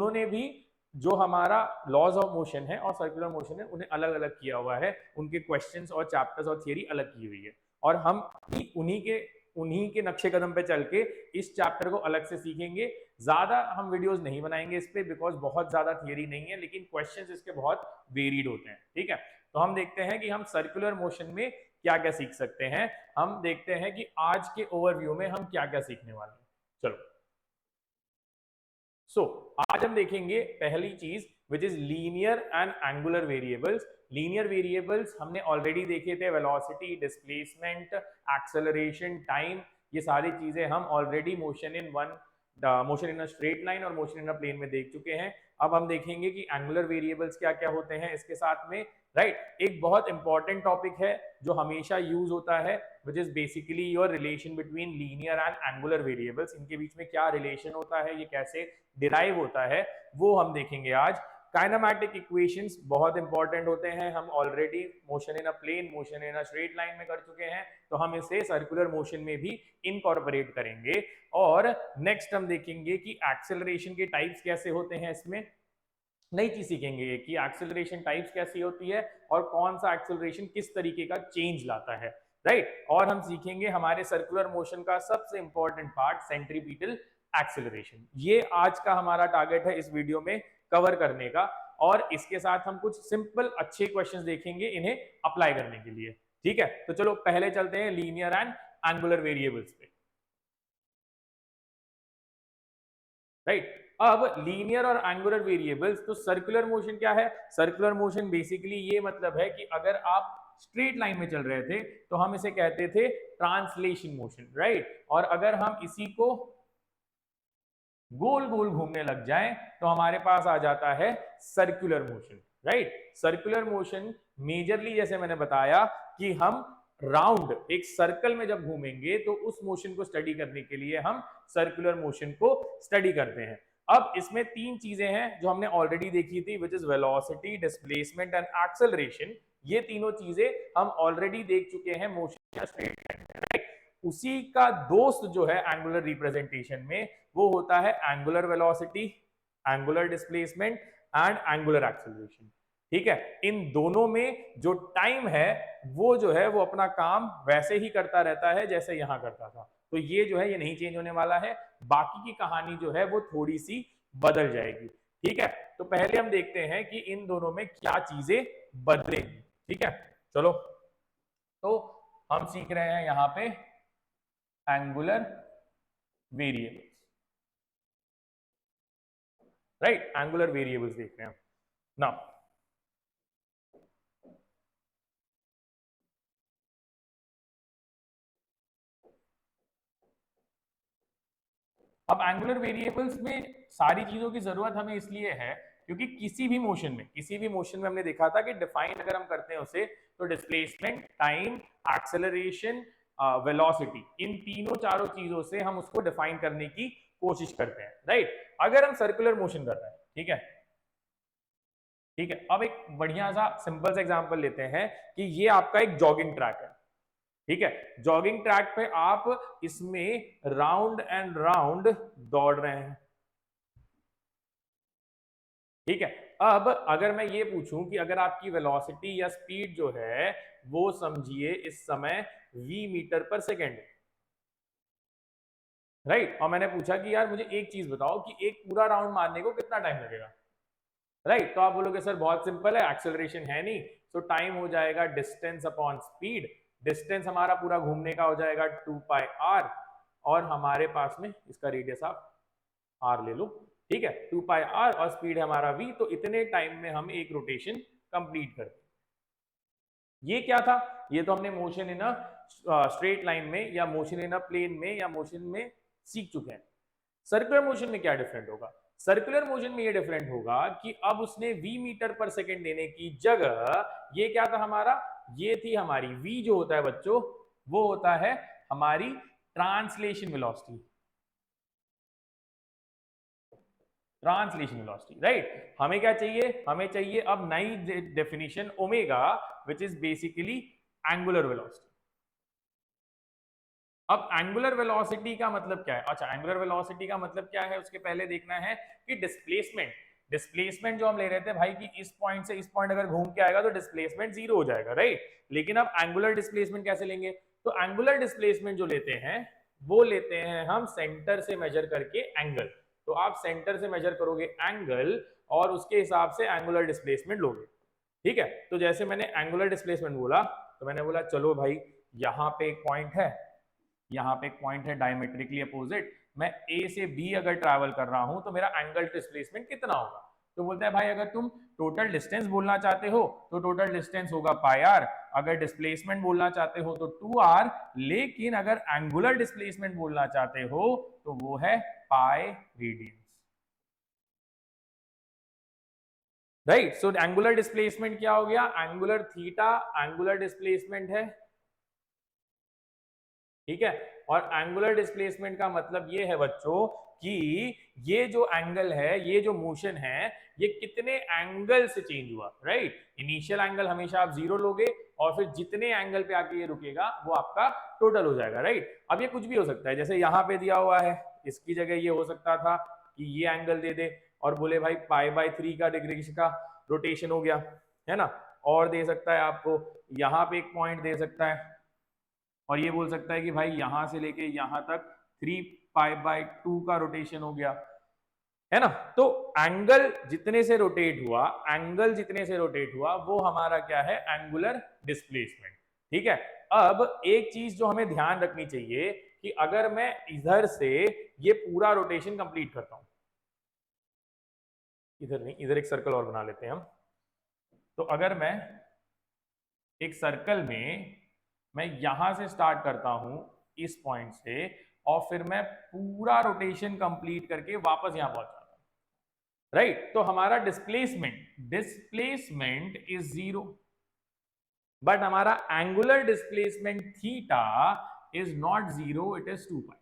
उन्होंने भी जो हमारा लॉज ऑफ मोशन है और सर्कुलर मोशन है उन्हें अलग अलग किया हुआ है, उनके क्वेश्चंस और चैप्टर्स और थियरी अलग की हुई है, और हम उन्हीं के नक्शे कदम पे चल के इस चैप्टर को अलग से सीखेंगे। ज्यादा हम वीडियोस नहीं बनाएंगे इस पे, बिकॉज बहुत ज्यादा थियरी नहीं है, लेकिन क्वेश्चंस इसके बहुत वेरिड होते हैं। ठीक है, तो हम देखते हैं कि हम सर्कुलर मोशन में क्या क्या सीख सकते हैं। हम देखते हैं कि आज के ओवरव्यू में हम क्या क्या सीखने वाले हैं। चलो, आज हम देखेंगे पहली चीज which is linear and angular variables. Linear variables हमने ऑलरेडी देखे थे, वेलोसिटी, डिस्प्लेसमेंट, एक्सेलरेशन, टाइम, ये सारी चीजें हम already motion in a straight line और मोशन इन अ प्लेन में देख चुके हैं। अब हम देखेंगे कि एंगुलर वेरिएबल्स क्या क्या होते हैं इसके साथ में। राइट, एक बहुत इंपॉर्टेंट टॉपिक है जो हमेशा यूज होता है, which is basically your relation between linear and angular variables. इनके बीच में क्या रिलेशन होता है, ये कैसे डिराइव होता है, वो हम देखेंगे आज। काइनेमैटिक इक्वेशंस बहुत इंपॉर्टेंट होते हैं, हम already motion in a plane, motion in a straight line में कर चुके हैं, तो हम इसे सर्कुलर मोशन में भी इनकॉर्पोरेट करेंगे। और नेक्स्ट हम देखेंगे कि एक्सेलरेशन के टाइप्स कैसे होते हैं, इसमें नई चीज सीखेंगे कि एक्सेलरेशन टाइप्स कैसी होती है और कौन सा एक्सेलरेशन किस तरीके का चेंज लाता है। राइट, और हम सीखेंगे हमारे सर्कुलर मोशन का सबसे इंपॉर्टेंट पार्ट, सेंट्रीपिटल एक्सेलरेशन। ये आज का हमारा टारगेट है इस वीडियो में कवर करने का, और इसके साथ हम कुछ सिंपल अच्छे क्वेश्चंस देखेंगे इन्हें अप्लाई करने के लिए। ठीक है, तो चलो पहले चलते हैं लीनियर एंड एंगुलर वेरिएबल्स पे। राइट, अब लीनियर और एंगुलर वेरिएबल्स, तो सर्कुलर मोशन क्या है? सर्कुलर मोशन बेसिकली ये मतलब है कि अगर आप स्ट्रेट लाइन में चल रहे थे तो हम इसे कहते थे ट्रांसलेशन मोशन। राइट, और अगर हम इसी को गोल गोल घूमने लग जाएं तो हमारे पास आ जाता है circular motion. Right, circular motion majorly जैसे मैंने बताया कि हम राउंड एक सर्कल में जब घूमेंगे तो उस मोशन को स्टडी करने के लिए हम सर्कुलर मोशन को स्टडी करते हैं। अब इसमें तीन चीजें हैं जो हमने ऑलरेडी देखी थी, which is velocity, displacement and acceleration. ये तीनों चीजें हम ऑलरेडी देख चुके हैं मोशन स्ट्रेट लाइन में। राइट, उसी का दोस्त जो है एंगुलर रिप्रेजेंटेशन में, वो होता है angular velocity, angular displacement and angular acceleration. ठीक है, इन दोनों में जो टाइम है वो जो है वो अपना काम वैसे ही करता रहता है जैसे यहां करता था, तो ये जो है ये नहीं चेंज होने वाला है। बाकी की कहानी जो है वो थोड़ी सी बदल जाएगी। ठीक है, तो पहले हम देखते हैं कि इन दोनों में क्या चीजें बदलेंगी। ठीक है, चलो, तो हम सीख रहे हैं यहां पे angular variables. Right, angular variables देख रहे हैं ना। अब एंगुलर वेरिएबल्स में सारी चीजों की जरूरत हमें इसलिए है क्योंकि किसी भी मोशन में हमने देखा था कि डिफाइन अगर हम करते हैं उसे, तो डिस्प्लेसमेंट, टाइम, एक्सेलरेशन, वेलोसिटी, इन तीनों चारों चीजों से हम उसको डिफाइन करने की कोशिश करते हैं। राइट, अगर हम सर्कुलर मोशन कर रहे हैं, ठीक है, ठीक है, अब एक बढ़िया सा सिंपल सा एग्जांपल लेते हैं कि ये आपका एक जॉगिंग ट्रैक है। ठीक है, जॉगिंग ट्रैक पे आप इसमें राउंड एंड राउंड दौड़ रहे हैं। ठीक है, अब अगर मैं ये पूछूं कि अगर आपकी वेलोसिटी या स्पीड जो है वो समझिए इस समय v metre per second, right, और मैंने पूछा कि यार मुझे एक चीज बताओ कि एक पूरा राउंड मारने को कितना टाइम लगेगा। राइट, तो आप बोलोगे सर बहुत सिंपल है, एक्सेलरेशन है नहीं, तो टाइम हो जाएगा डिस्टेंस अपॉन स्पीड। डिस्टेंस हमारा पूरा घूमने का हो जाएगा 2 पाई r, और हमारे पास में इसका रेडियस आप r ले लो। ठीक है, 2 पाई r और स्पीड है हमारा v, तो इतने टाइम में हम एक रोटेशन कंप्लीट करते हैं। ये क्या था? ये तो हमने motion in a straight line में या मोशन इन अ प्लेन में या मोशन में सीख चुके हैं। सर्कुलर मोशन में क्या डिफरेंट होगा? सर्कुलर मोशन में ये डिफरेंट होगा कि अब उसने v मीटर पर सेकेंड देने की जगह ये क्या था हमारा, ये थी हमारी v जो होता है बच्चों, वो होता है हमारी translation velocity. Translation velocity, right, हमें क्या चाहिए? हमें चाहिए अब नई definition omega, which is basically angular velocity. अब एंगुलर वेलोसिटी का मतलब क्या है? अच्छा, एंगुलर वेलोसिटी का मतलब क्या है उसके पहले देखना है कि डिस्प्लेसमेंट, डिस्प्लेसमेंट जो हम ले रहे थे भाई कि इस पॉइंट से इस पॉइंट अगर घूम के आएगा तो डिस्प्लेसमेंट जीरो हो जाएगा, राइट? लेकिन अब एंगुलर डिस्प्लेसमेंट कैसे लेंगे? तो एंगुलर डिस्प्लेसमेंट जो लेते हैं वो लेते हैं हम सेंटर से मेजर करके एंगल। तो आप सेंटर से मेजर करोगे एंगल और उसके हिसाब से एंगुलर डिस्प्लेसमेंट लोगे, ठीक है? तो जैसे मैंने एंगुलर डिस्प्लेसमेंट बोला तो मैंने बोला चलो भाई यहाँ पे एक पॉइंट है, यहाँ पे एक पॉइंट है डायमेट्रिकली अपोजिट, मैं ए से बी अगर ट्रैवल कर रहा हूं तो मेरा एंगल डिस्प्लेसमेंट कितना होगा? तो बोलता है भाई अगर तुम टोटल डिस्टेंस बोलना चाहते हो तो टोटल डिस्टेंस होगा पाई आर, अगर डिस्प्लेसमेंट बोलना चाहते हो तो 2r, लेकिन अगर एंगुलर डिस्प्लेसमेंट बोलना चाहते हो तो वो है पाई radiance, right? So angular displacement क्या हो गया? एंगुलर थीटा एंगुलर डिस्प्लेसमेंट है, ठीक है? और एंगुलर डिस्प्लेसमेंट का मतलब ये है बच्चों कि ये जो एंगल है, ये जो मोशन है, ये कितने एंगल से चेंज हुआ, राइट? इनिशियल एंगल हमेशा आप जीरो लोगे और फिर जितने एंगल पे आके ये रुकेगा वो आपका टोटल हो जाएगा, राइट? अब ये कुछ भी हो सकता है, जैसे यहाँ पे दिया हुआ है, इसकी जगह ये हो सकता था कि ये एंगल दे दे और बोले भाई पाई/3 का डिग्री का रोटेशन हो गया, है ना? और दे सकता है आपको यहाँ पे एक पॉइंट दे सकता है और ये बोल सकता है कि भाई यहां से लेके यहां तक 3π/2 का रोटेशन हो गया, है ना? तो एंगल जितने से रोटेट हुआ, एंगल जितने से रोटेट हुआ वो हमारा क्या है? एंगुलर डिस्प्लेसमेंट, ठीक है? अब एक चीज जो हमें ध्यान रखनी चाहिए कि अगर मैं इधर से ये पूरा रोटेशन कंप्लीट करता हूं, इधर नहीं, इधर एक सर्कल और बना लेते हैं हम। तो अगर मैं एक सर्कल में मैं यहां से स्टार्ट करता हूं इस पॉइंट से और फिर मैं पूरा रोटेशन कंप्लीट करके वापस यहां पहुंच जाता हूं, राइट? तो हमारा डिस्प्लेसमेंट इज जीरो, बट हमारा angular displacement theta is not zero, it is 2π।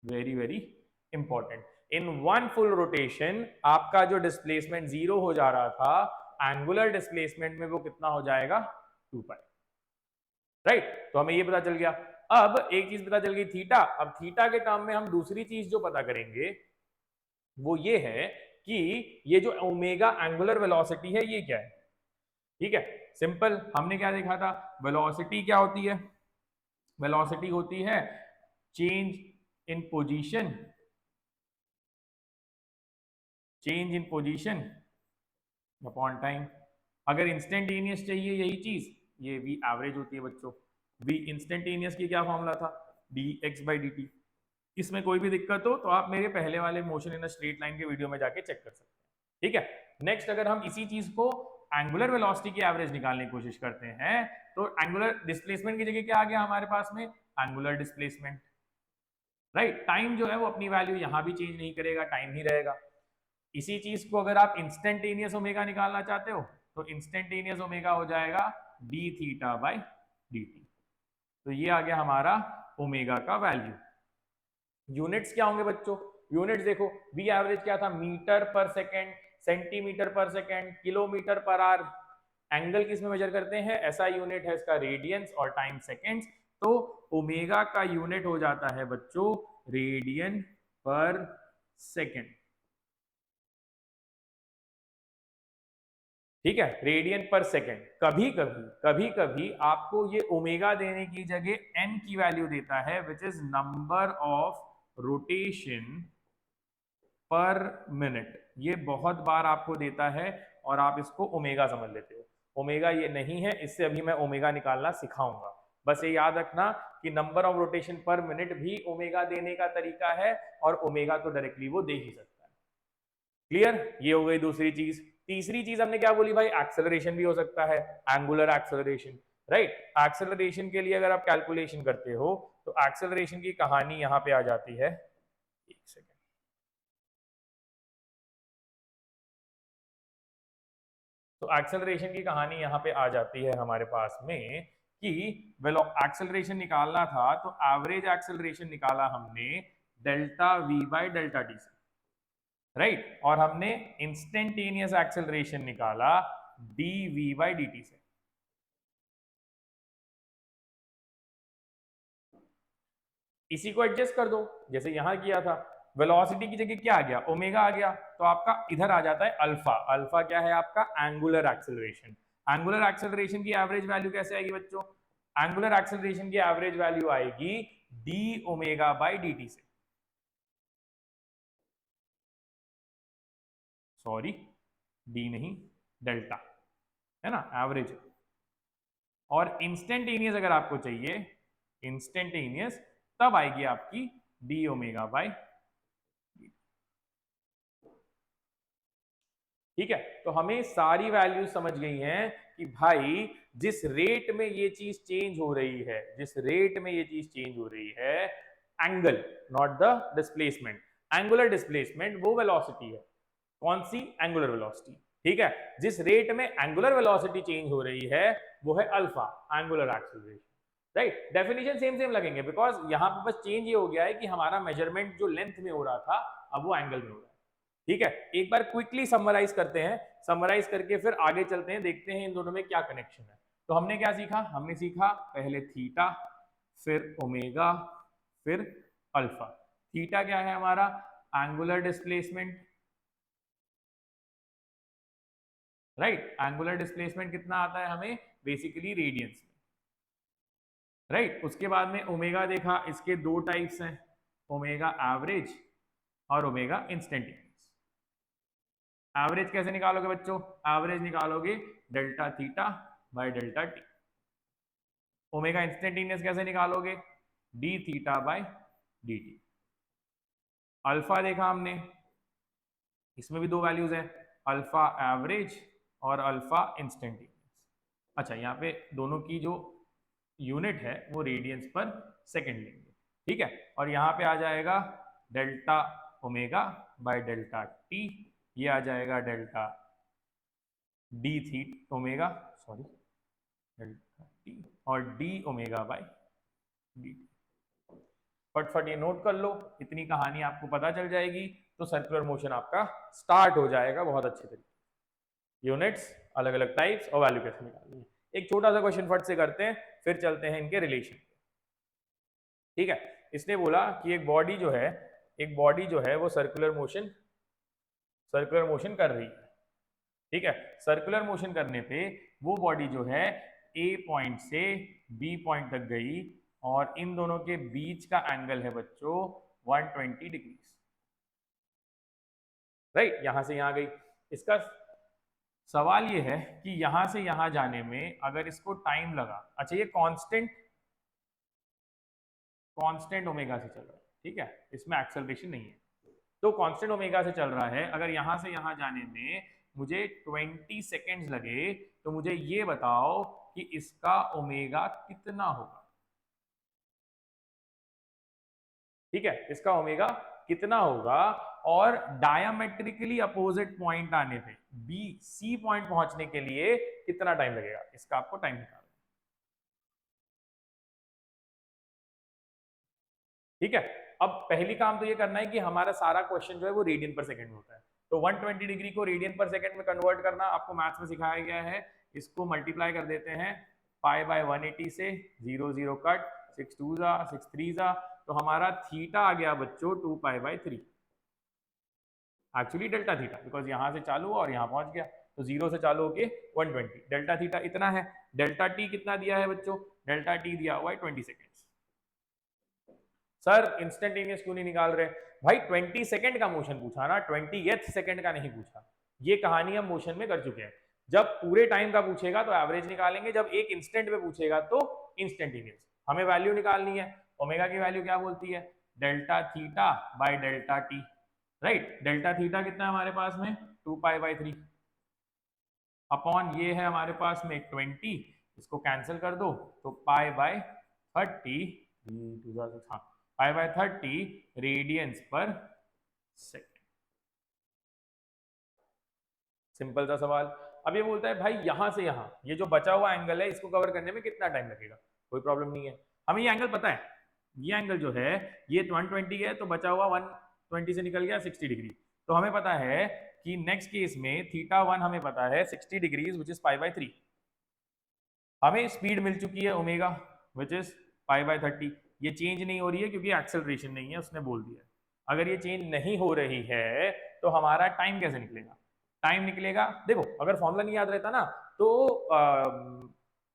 Very very important, in one full rotation आपका जो डिस्प्लेसमेंट जीरो हो जा रहा था, एंगुलर डिस्प्लेसमेंट में वो कितना हो जाएगा? 2π, राइट? तो हमें ये पता चल गया। अब एक चीज पता चल गई थीटा। अब थीटा के टर्म में हम दूसरी चीज जो पता करेंगे वो ये है कि ये जो ओमेगा एंगुलर वेलोसिटी है ये क्या है, ठीक है? सिंपल, हमने क्या देखा था? वेलोसिटी क्या होती है? वेलोसिटी होती है change in position, change in position upon time. अगर इंस्टेंटेनियस चाहिए यही चीज, ये v एवरेज होती है बच्चों। v इंस्टेंटेनियस की क्या फॉर्मूला था? dx/dt। इसमें कोई भी दिक्कत हो तो आप मेरे पहले वाले motion in a straight line के वीडियो में जाके चेक कर सकते हैं, ठीक है? नेक्स्ट, अगर हम इसी चीज को एंगुलर वेलोसिटी की एवरेज निकालने की कोशिश करते हैं तो एंगुलर डिस्प्लेसमेंट की जगह क्या आ गया हमारे पास में? Angular displacement, right? टाइम जो है वो अपनी वैल्यू यहां भी चेंज नहीं करेगा, टाइम ही रहेगा। इसी चीज को अगर आप इंस्टेंटेनियस ओमेगा निकालना चाहते हो तो इंस्टेंटेनियस ओमेगा हो जाएगा d(θ/dt)। तो ये आ गया हमारा ओमेगा का वैल्यू। यूनिट्स क्या होंगे बच्चों? यूनिट्स देखो, वी एवरेज क्या था? मीटर पर सेकेंड, सेंटीमीटर पर second, kilometre per hour. Angle किस में मेजर करते हैं? ऐसा यूनिट है इसका रेडियंस और टाइम सेकेंड्स। तो ओमेगा का यूनिट हो जाता है बच्चों रेडियन पर सेकेंड, ठीक है? रेडियन पर सेकेंड। कभी कभी आपको ये ओमेगा देने की जगह एन की वैल्यू देता है, which is number of rotation पर मिनट। ये बहुत बार आपको देता है और आप इसको ओमेगा समझ लेते हो। ओमेगा ये नहीं है, इससे अभी मैं ओमेगा निकालना सिखाऊंगा। बस ये याद रखना कि नंबर ऑफ रोटेशन पर मिनट भी ओमेगा देने का तरीका है और ओमेगा तो डायरेक्टली वो दे ही सकता है। क्लियर? ये हो गई दूसरी चीज। तीसरी चीज हमने क्या बोली भाई? एक्सेलरेशन भी हो सकता है, एंगुलर एक्सेलरेशन, राइट? एक्सेलरेशन के लिए अगर आप कैलकुलेशन करते हो तो एक्सेलरेशन की कहानी यहां पे आ जाती है। एक सेकेंड, तो एक्सेलरेशन की कहानी यहां पे आ जाती है हमारे पास में कि वेलो एक्सेलरेशन निकालना था तो एवरेज एक्सेलरेशन निकाला हमने डेल्टा v/डेल्टा t से, राइट? और हमने इंस्टेंटेनियस एक्सेलरेशन निकाला dv/dt से, इसी को एडजस्ट कर दो जैसे यहां किया था, वेलोसिटी की जगह क्या आ गया, ओमेगा आ गया, तो आपका इधर आ जाता है अल्फा। अल्फा क्या है आपका, एंगुलर एक्सेलरेशन। एंगुलर एक्सेलरेशन की एवरेज वैल्यू कैसे आएगी बच्चों, एंगुलर एक्सेलरेशन की एवरेज वैल्यू आएगी D omega by D t से, सॉरी डी नहीं डेल्टा, है ना, एवरेज। और इंस्टेंटेनियस अगर आपको चाहिए, इंस्टेंटेनियस, तब आएगी आपकी डी ओमेगा बाई, ठीक है। तो हमें सारी वैल्यू समझ गई हैं कि भाई जिस रेट में ये चीज चेंज हो रही है, जिस रेट में ये चीज चेंज हो रही है, angle not the displacement, angular displacement वो वेलोसिटी है, कौन सी, एंगुलर वेलोसिटी, ठीक है। जिस रेट में एंगुलर वेलोसिटी चेंज हो रही है वो है alpha, angular acceleration, right. Definition same same लगेंगे बिकॉज यहां पर बस चेंज ये हो गया है कि हमारा मेजरमेंट जो लेंथ में हो रहा था अब वो एंगल में हो रहा है, ठीक है। एक बार क्विकली समराइज करते हैं, समराइज करके फिर आगे चलते हैं, देखते हैं इन दोनों में क्या कनेक्शन है। तो हमने क्या सीखा, हमने सीखा पहले थीटा, फिर ओमेगा, फिर अल्फा। थीटा क्या है हमारा, angular displacement, right. Angular displacement कितना आता है हमें, बेसिकली रेडियंस में, राइट। उसके बाद में ओमेगा देखा, इसके दो टाइप्स हैं, ओमेगा एवरेज और ओमेगा इंस्टेंटेनियस। एवरेज कैसे निकालोगे बच्चों, एवरेज निकालोगे delta theta by delta T. Omega instantaneous कैसे निकालोगे, D theta by D T. Alpha देखा हमने, इसमें भी दो वैल्यूज हैं, अल्फा एवरेज और अल्फा इंस्टेंटेनियस। अच्छा, यहाँ पे दोनों की जो यूनिट है वो रेडियंस पर सेकेंड लेंगे, ठीक है। और यहाँ पे आ जाएगा delta omega by delta T, ये आ जाएगा डेल्टा डी थी ओमेगा, सॉरी डेल्टा टी, और D omega by D T. फटफट ये नोट कर लो, इतनी कहानी आपको पता चल जाएगी तो सर्कुलर मोशन आपका स्टार्ट हो जाएगा बहुत अच्छे तरीके। यूनिट्स, अलग अलग टाइप्स और वैल्यू कैसे निकालनी है, एक छोटा सा क्वेश्चन फट से करते हैं, फिर चलते हैं इनके रिलेशन, ठीक है। इसने बोला कि एक बॉडी जो है, एक बॉडी जो है वो सर्कुलर मोशन कर रही है, ठीक है। सर्कुलर मोशन करने पे वो बॉडी जो है ए पॉइंट से बी पॉइंट तक गई और इन दोनों के बीच का एंगल है बच्चों 120 डिग्री, राइट। यहां से यहां गई। इसका सवाल ये है कि यहां से यहां जाने में अगर इसको टाइम लगा, अच्छा ये कांस्टेंट ओमेगा से चल रहा है, ठीक है, इसमें एक्सेलरेशन नहीं है, तो कांस्टेंट ओमेगा से चल रहा है, अगर यहां से यहां जाने में मुझे 20 सेकेंड्स लगे तो मुझे ये बताओ कि इसका ओमेगा कितना होगा, ठीक है, इसका ओमेगा कितना होगा। और डायमेट्रिकली अपोजिट पॉइंट आने पे बी सी पॉइंट पहुंचने के लिए कितना टाइम लगेगा, इसका आपको टाइम निकालना, ठीक है। अब पहली काम तो ये करना है कि हमारा सारा क्वेश्चन जो है वो रेडियन पर सेकंड में होता है, तो 120 डिग्री को रेडियन पर सेकंड में कन्वर्ट करना आपको मैथ्स में सिखाया गया है। इसको मल्टीप्लाई कर देते हैं पाई बाय 180 से, 0 0 कट, 6 2 जा 6 3 जा, तो हमारा थीटा आ गया बच्चों 2 पाई by 3, actually delta theta, because यहां से चालू हुआ और यहां पहुंच गया, तो 0 से चालू होके 120, डेल्टा थीटा इतना है। डेल्टा टी कितना दिया है बच्चों, डेल्टा टी दिया हुआ है 20 सेकेंड। सर इंस्टेंटेनियस क्यों नहीं निकाल रहे, भाई 20 सेकंड का मोशन पूछा ना, 20th सेकंड का नहीं पूछा। ये कहानी हम मोशन में कर चुके हैं, जब पूरे टाइम का पूछेगा तो एवरेज निकालेंगे, जब एक इंस्टेंट पे पूछेगा तो इंस्टेंटेनियस। हमें वैल्यू निकालनी है, ओमेगा की वैल्यू क्या बोलती है, delta theta by delta T, right. Delta theta कितना है हमारे पास में 2 पाई बाय 3 अपॉन ये है हमारे पास में 20, इसको कैंसिल कर दो तो पाई बाय 30, हाँ पाई बाय 30 रेडियंस पर सेकेंड। सिंपल सा सवाल। अब ये बोलता है भाई यहां से यहां ये जो बचा हुआ एंगल है इसको कवर करने में कितना टाइम लगेगा, कोई प्रॉब्लम नहीं है, हमें ये एंगल पता है, ये एंगल जो है ये 120 है, तो बचा हुआ 120 से निकल गया 60 डिग्री, तो हमें पता है कि नेक्स्ट केस में थीटा 1 हमें पता है 60 degrees which is pi by 3, हमें स्पीड मिल चुकी है omega which is pi by 30, ये चेंज नहीं हो रही है क्योंकि एक्सेलरेशन नहीं है, उसने बोल दिया। अगर ये चेंज नहीं हो रही है तो हमारा टाइम कैसे निकलेगा? टाइम निकलेगा, देखो अगर फॉर्मूला नहीं याद रहता ना तो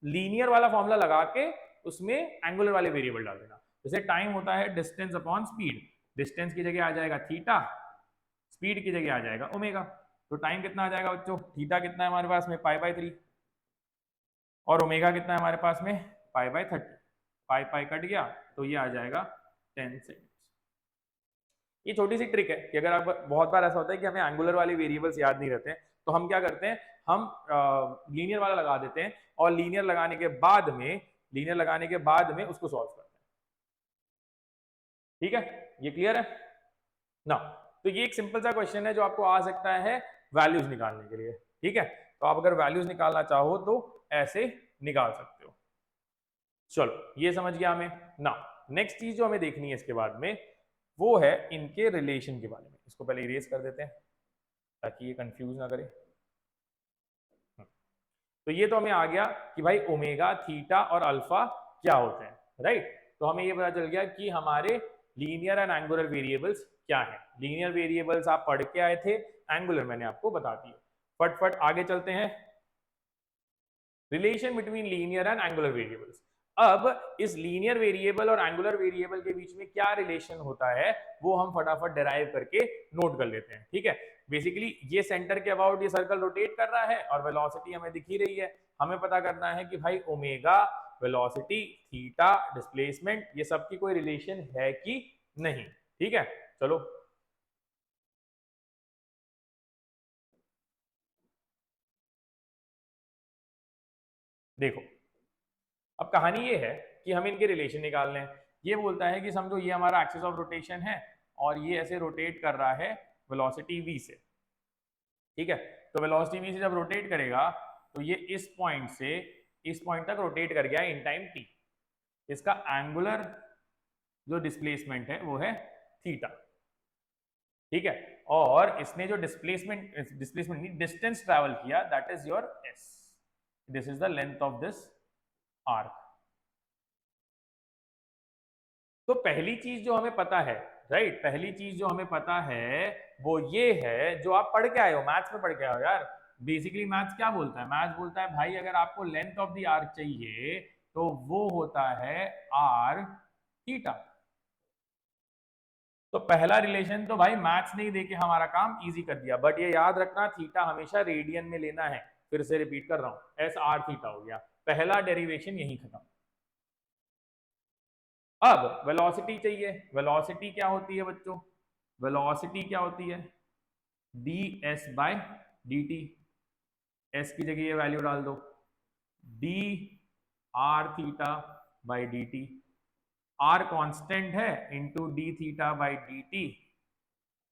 लीनियर वाला फॉर्मूला लगा के उसमें एंगुलर वाले वेरिएबल डाल देना। जैसे टाइम होता है डिस्टेंस अपॉन स्पीड, डिस्टेंस की जगह आ जाएगा थीटा, स्पीड की जगह आ जाएगा ओमेगा। तो टाइम कितना आ जाएगा बच्चों? थीटा कितना है हमारे पास में? पाई बाय 3, और ओमेगा कितना है हमारे पास में? Pi by 30। Pi pi cut गया तो ये आ जाएगा 10 सेकेंड। ये छोटी सी ट्रिक है कि अगर आप, बहुत बार ऐसा होता है कि हमें एंगुलर वाले वेरिएबल्स याद नहीं रहते हैं, तो हम क्या करते हैं, हम लीनियर वाला लगा देते हैं और लीनियर लगाने के बाद में उसको सॉल्व करते हैं। ठीक है, ये क्लियर है ना? तो ये एक सिंपल सा क्वेश्चन है जो आपको आ सकता है वैल्यूज निकालने के लिए। ठीक है, तो आप अगर वैल्यूज निकालना चाहो तो ऐसे निकाल सकते हो। चलो ये समझ गया हमें ना। नेक्स्ट चीज जो हमें देखनी है इसके बाद में वो है इनके रिलेशन के बारे में। इसको पहले इरेज कर देते हैं ताकि ये कंफ्यूज ना करे। तो ये तो हमें आ गया कि भाई ओमेगा, थीटा और अल्फा क्या होते हैं, राइट? तो हमें ये पता चल गया कि हमारे लीनियर एंड एंगुलर वेरिएबल्स क्या है। लीनियर वेरिएबल्स आप पढ़ के आए थे, एंगुलर मैंने आपको बता दिए। फटफट आगे चलते हैं। Relation between linear and angular variables. अब इस लीनियर वेरिएबल और एंगुलर वेरिएबल के बीच में क्या रिलेशन होता है वो हम फटाफट डिराइव करके नोट कर लेते हैं। ठीक है, बेसिकली ये सेंटर के अबाउट ये सर्कल रोटेट कर रहा है और वेलोसिटी हमें दिख ही रही है। हमें पता करना है कि भाई ओमेगा, वेलोसिटी, थीटा, डिस्प्लेसमेंट, ये सब की कोई रिलेशन है कि नहीं। ठीक है, चलो देखो। अब कहानी ये है कि हमें इनके रिलेशन निकालने हैं। ये बोलता है कि समझो ये हमारा एक्सिस ऑफ रोटेशन है और ये ऐसे रोटेट कर रहा है वेलोसिटी v से। ठीक है, तो वेलोसिटी v से जब रोटेट करेगा तो ये इस पॉइंट से इस पॉइंट तक रोटेट कर गया इन टाइम t। इसका एंगुलर जो डिस्प्लेसमेंट है वो है थीटा। ठीक है, और इसने जो डिस्प्लेसमेंट नहीं, डिस्टेंस ट्रैवल किया, that is your s। This is the length of this arc. तो पहली चीज जो हमें पता है, राइट, पहली चीज जो हमें पता है वो ये है जो आप पढ़ के आए हो, मैथ्स में पढ़ के आए हो यार। बेसिकली मैथ्स क्या बोलता है? मैथ्स बोलता है भाई अगर आपको लेंथ ऑफ द आर्क चाहिए तो वो होता है आर थीटा। तो पहला रिलेशन तो भाई मैथ्स नहीं देके हमारा काम इजी कर दिया, बट ये याद रखना थीटा हमेशा रेडियन में लेना है। फिर से रिपीट कर रहा हूं, एस आर थीटा हो गया, पहला डेरिवेशन यही खत्म। अब वेलोसिटी चाहिए। वेलोसिटी क्या होती है बच्चों? वेलोसिटी क्या होती है? D S by D T. S की जगह ये वैल्यू डाल दो, D R theta by D T. R constant है into D theta by D T.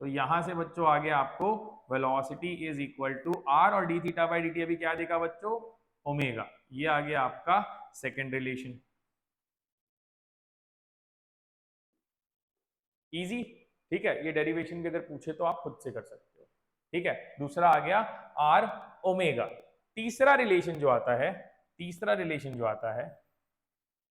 तो यहां से बच्चों आ गया आपको velocity is equal to R, और D theta by D T अभी क्या देखा बच्चों? ओमेगा। ये आ गया आपका सेकेंड रिलेशन। इजी। ठीक है, ये डेरिवेशन भी अगर पूछे तो आप खुद से कर सकते हो। ठीक है, दूसरा आ गया आर ओमेगा। तीसरा रिलेशन जो आता है, तीसरा रिलेशन जो आता है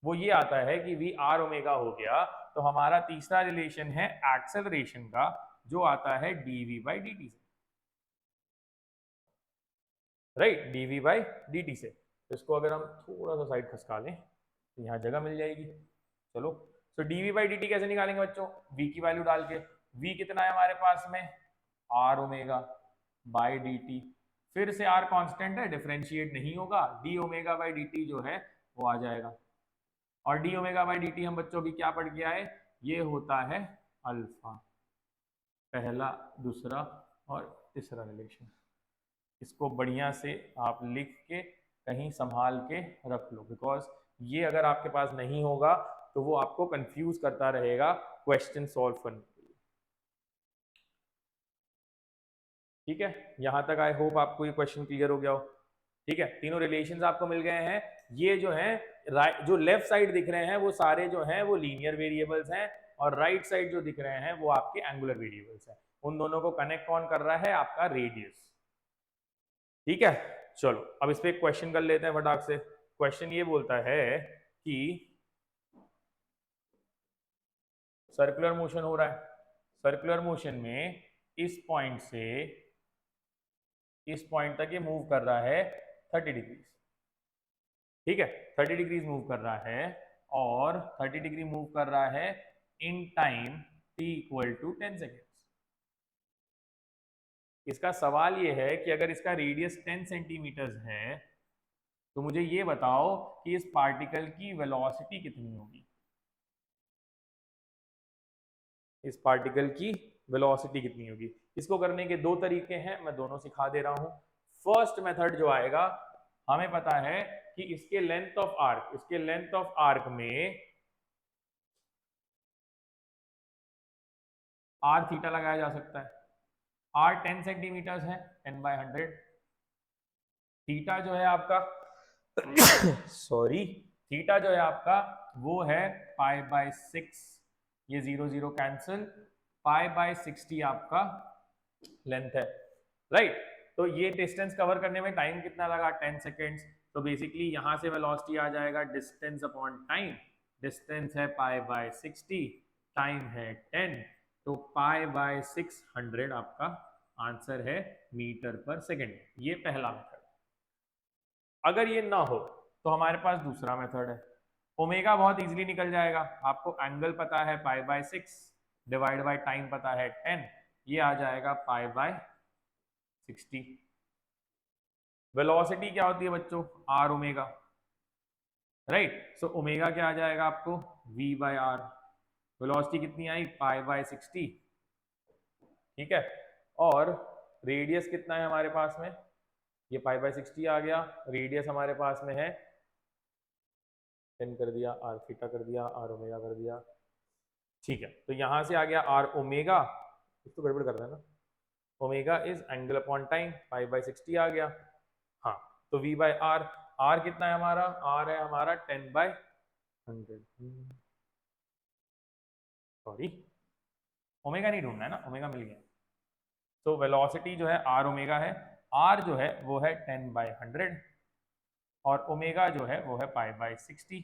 वो ये आता है कि वी आर ओमेगा हो गया, तो हमारा तीसरा रिलेशन है एक्सेलरेशन का, जो आता है डीवी बाई डी टी से। Right, d v by D t से। तो इसको अगर हम थोड़ा सा साइड खसका लें तो यहाँ जगह मिल जाएगी। चलो, तो डीवी बाई डी टी कैसे निकालेंगे बच्चों? वी की वैल्यू डाल के। वी कितना है हमारे पास में? R omega by D t. फिर से आर कांस्टेंट है, डिफरेंशिएट नहीं होगा, d omega by D t जो है वो आ जाएगा। और D omega by D t हम बच्चों भी क्या पढ़ गया है? ये होता है अल्फा। पहला, दूसरा और तीसरा रिलेशन। इसको बढ़िया से आप लिख के कहीं संभाल के रख लो, बिकॉज ये अगर आपके पास नहीं होगा तो वो आपको कंफ्यूज करता रहेगा क्वेश्चन सॉल्व करने के लिए। ठीक है, यहां तक आई होप आपको ये क्वेश्चन क्लियर हो गया हो। ठीक है, तीनों रिलेशंस आपको मिल गए हैं। ये जो है जो लेफ्ट साइड दिख रहे हैं वो सारे जो हैं वो लीनियर वेरिएबल्स हैं, और राइट साइड जो दिख रहे हैं वो आपके एंगुलर वेरिएबल्स हैं। उन दोनों को कनेक्ट कौन कर रहा है? आपका रेडियस। ठीक है, चलो अब इस पे एक क्वेश्चन कर लेते हैं फटाक से। क्वेश्चन ये बोलता है कि सर्कुलर मोशन हो रहा है, सर्कुलर मोशन में इस पॉइंट से इस पॉइंट तक ये मूव कर रहा है 30 डिग्रीज, ठीक है, 30 डिग्रीज मूव कर रहा है, और 30 डिग्री मूव कर रहा है in time t equal to 10 seconds. इसका सवाल ये है कि अगर इसका रेडियस 10 सेंटीमीटर है तो मुझे ये बताओ कि इस पार्टिकल की वेलोसिटी कितनी होगी। इस पार्टिकल की वेलोसिटी कितनी होगी। इसको करने के दो तरीके हैं, मैं दोनों सिखा दे रहा हूं। फर्स्ट मेथड जो आएगा, हमें पता है कि इसके लेंथ ऑफ आर्क, इसके लेंथ ऑफ आर्क में आर थीटा लगाया जा सकता है। आर 10 सेंटीमीटर है, 10/100। थीटा जो है आपका सॉरी, थीटा जो है आपका वो है π/6, ये 0 0 कैंसिल, π/60 आपका लेंथ है, राइट। तो ये डिस्टेंस कवर करने में टाइम कितना लगा, 10 सेकेंड्स। तो बेसिकली यहां से वेलोसिटी आ जाएगा डिस्टेंस अपॉन टाइम। डिस्टेंस है π/60, टाइम है 10, तो π/600 आपका आंसर है मीटर पर सेकेंड। ये पहला मेथड। अगर ये ना हो तो हमारे पास दूसरा मेथड है। ओमेगा बहुत इजीली निकल जाएगा, आपको एंगल पता है π/6 डिवाइड बाय टाइम पता है 10, ये आ जाएगा π/60। वेलोसिटी क्या होती है बच्चों, r omega, right. So omega क्या आ जाएगा आपको, v/r। वेलोसिटी कितनी आई, π/60, ठीक है। और रेडियस कितना है हमारे पास में, ये π/60 आ गया। रेडियस हमारे पास में है 10 कर दिया, आर थीटा कर दिया, आर ओमेगा कर दिया, ठीक है। तो यहां से आ गया आर ओमेगा, इसको गड़बड़ कर देना, omega is angle upon time, π/60 आ गया। हाँ, तो v/r, आर कितना है हमारा, आर है हमारा 10/100। सॉरी, ओमेगा नहीं ढूंढना है ना, ओमेगा मिल गया। तो वेलोसिटी जो है आर ओमेगा है, आर जो है वो है 10/100, और ओमेगा जो है वो है π/60,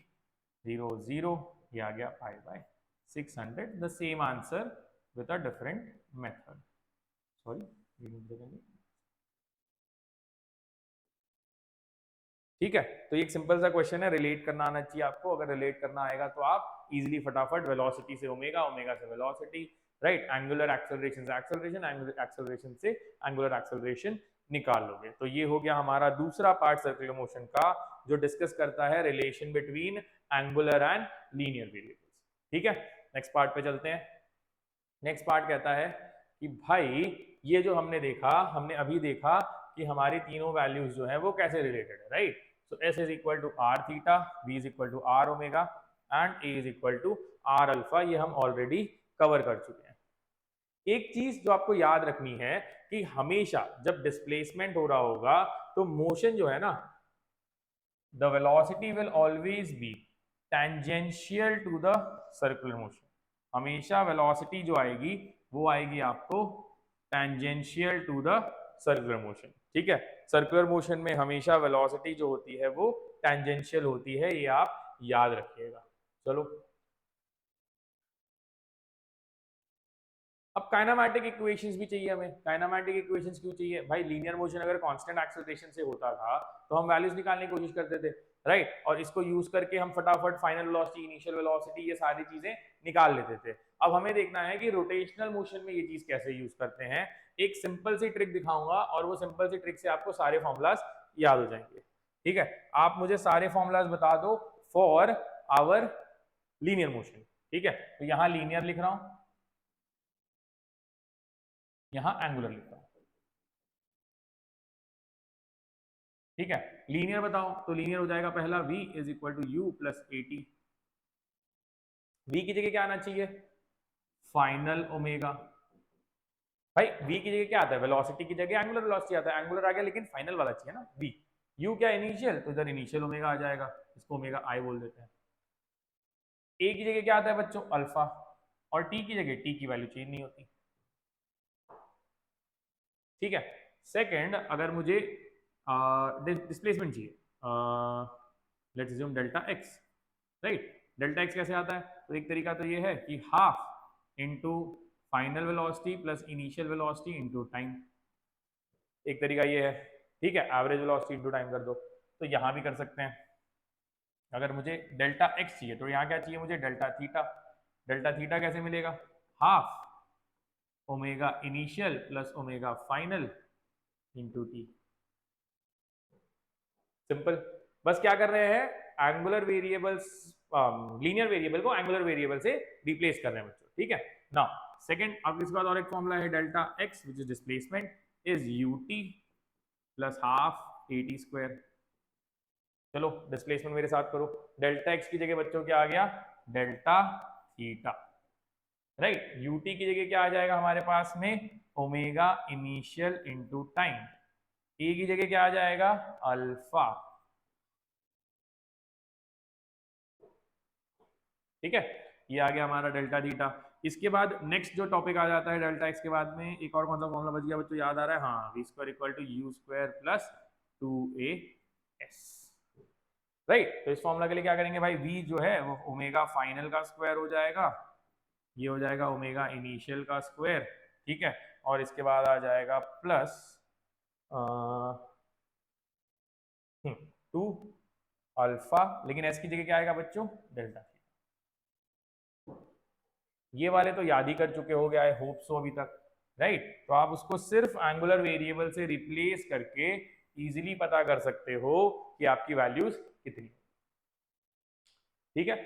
0 0, ये आ गया π/600। The same answer with a different method. Sorry, ठीक है। तो ये एक सिंपल सा क्वेश्चन है, रिलेट करना आना चाहिए आपको। अगर रिलेट करना आएगा तो आप इजीली फटाफट वेलोसिटी से ओमेगा, ओमेगा से वेलोसिटी, राइट, एंगुलर एक्सेलरेशन से एक्सेलरेशन, एंगुलर एक्सेलरेशन से एंगुलर एक्सेलरेशन निकाल लोगे। तो ये हो गया हमारा दूसरा पार्ट सर्कुलर मोशन का, जो डिस्कस करता है relation between angular and linear variables. ठीक है, नेक्स्ट पार्ट पे चलते हैं। नेक्स्ट पार्ट कहता है कि भाई ये जो हमने देखा, हमने अभी देखा कि हमारी तीनों वैल्यूज जो है वो कैसे रिलेटेड है, right. So s is equal to r theta, v is equal to r omega, and a is equal to r alpha. ये हम ऑलरेडी कवर कर चुके हैं। एक चीज जो आपको याद रखनी है कि हमेशा जब डिस्प्लेसमेंट हो रहा होगा तो मोशन जो है ना, the velocity will always be tangential to the circular motion. हमेशा वेलोसिटी जो आएगी वो आएगी आपको tangential to the circular motion, ठीक है। सर्कुलर मोशन में हमेशा वेलोसिटी जो होती है वो टेंजेंशियल होती है, ये आप याद रखिएगा। चलो, अब काइनेमैटिक इक्वेशंस भी चाहिए हमें। काइनेमैटिक इक्वेशंस क्यों चाहिए भाई, लीनियर मोशन अगर कांस्टेंट एक्सेलरेशन से होता था तो हम वैल्यूज निकालने की कोशिश करते थे, राइट। और इसको यूज करके हम फटाफट फाइनल वेलोसिटी, इनिशियल वेलोसिटी, ये सारी चीजें निकाल लेते थे। अब हमें देखना है कि रोटेशनल मोशन में ये चीज कैसे यूज करते हैं। एक सिंपल सी ट्रिक दिखाऊंगा और वो सिंपल सी ट्रिक से आपको सारे फॉर्मूलाज याद हो जाएंगे, ठीक है। आप मुझे सारे फॉर्मूलाज बता दो फॉर आवर लीनियर मोशन, ठीक है। तो यहाँ लीनियर लिख रहा हूं, यहां एंगुलर लिखता हूं, ठीक है। लीनियर बताओ, तो लीनियर हो जाएगा पहला v is equal to u plus a t. v की जगह क्या आना चाहिए, फाइनल ओमेगा। भाई v की जगह क्या आता है, वेलोसिटी की जगह एंगुलर वेलोसिटी आता है, एंगुलर आ गया लेकिन फाइनल वाला चाहिए ना v। u क्या इनिशियल, तो इधर इनिशियल ओमेगा आ जाएगा, इसको ओमेगा आई बोल देते हैं। a की जगह क्या आता है बच्चों, अल्फा, और t की जगह t की वैल्यू चेंज नहीं होती, ठीक है। सेकंड, अगर मुझे डिस्प्लेसमेंट चाहिए, let's assume delta x, right. Delta x कैसे आता है, तो एक तरीका तो ये है कि half into final velocity plus initial velocity into time. एक तरीका ये है, ठीक है, एवरेज वेलोसिटी इंटू टाइम कर दो। तो यहाँ भी कर सकते हैं। अगर मुझे डेल्टा एक्स चाहिए तो यहाँ क्या चाहिए मुझे, डेल्टा थीटा। डेल्टा थीटा कैसे मिलेगा, half omega initial plus omega final into T. Simple. बस क्या कर रहे हैं, एंगुलर वेरिएबल्स, लीनियर वेरिएबल को एंगुलर वेरिएबल से रिप्लेस कर रहे हैं बच्चों, ठीक है ना। सेकंड, अब इसके बाद और एक फॉर्मूला है delta x which is displacement is UT plus half A T square. चलो डिस्प्लेसमेंट मेरे साथ करो। डेल्टा एक्स की जगह बच्चों क्या आ गया, डेल्टा थीटा, राइट। यूटी की जगह क्या आ जाएगा हमारे पास में, ओमेगा इनिशियल इंटू टाइम। ए की जगह क्या आ जाएगा, अल्फा, ठीक है। ये आ गया हमारा डेल्टा थीटा। इसके बाद नेक्स्ट जो टॉपिक आ जाता है डेल्टा एक्स के बाद में, एक और कौन सा फॉर्मूला बच गया बच्चों, याद आ रहा है, हाँ, v square equal to u square plus 2a s, right. तो इस फॉर्मूला के लिए क्या करेंगे भाई, v जो है वो ओमेगा फाइनल का स्क्वायर हो जाएगा, ये हो जाएगा ओमेगा इनिशियल का स्क्वायर, ठीक है। और इसके बाद आ जाएगा प्लस 2 अल्फा, लेकिन एस की जगह क्या आएगा बच्चों, डेल्टा। ये वाले तो याद ही कर चुके हो गए, आई होप सो अभी तक, राइट। तो आप उसको सिर्फ एंगुलर वेरिएबल से रिप्लेस करके इजीली पता कर सकते हो कि आपकी वैल्यूज कितनी, ठीक है।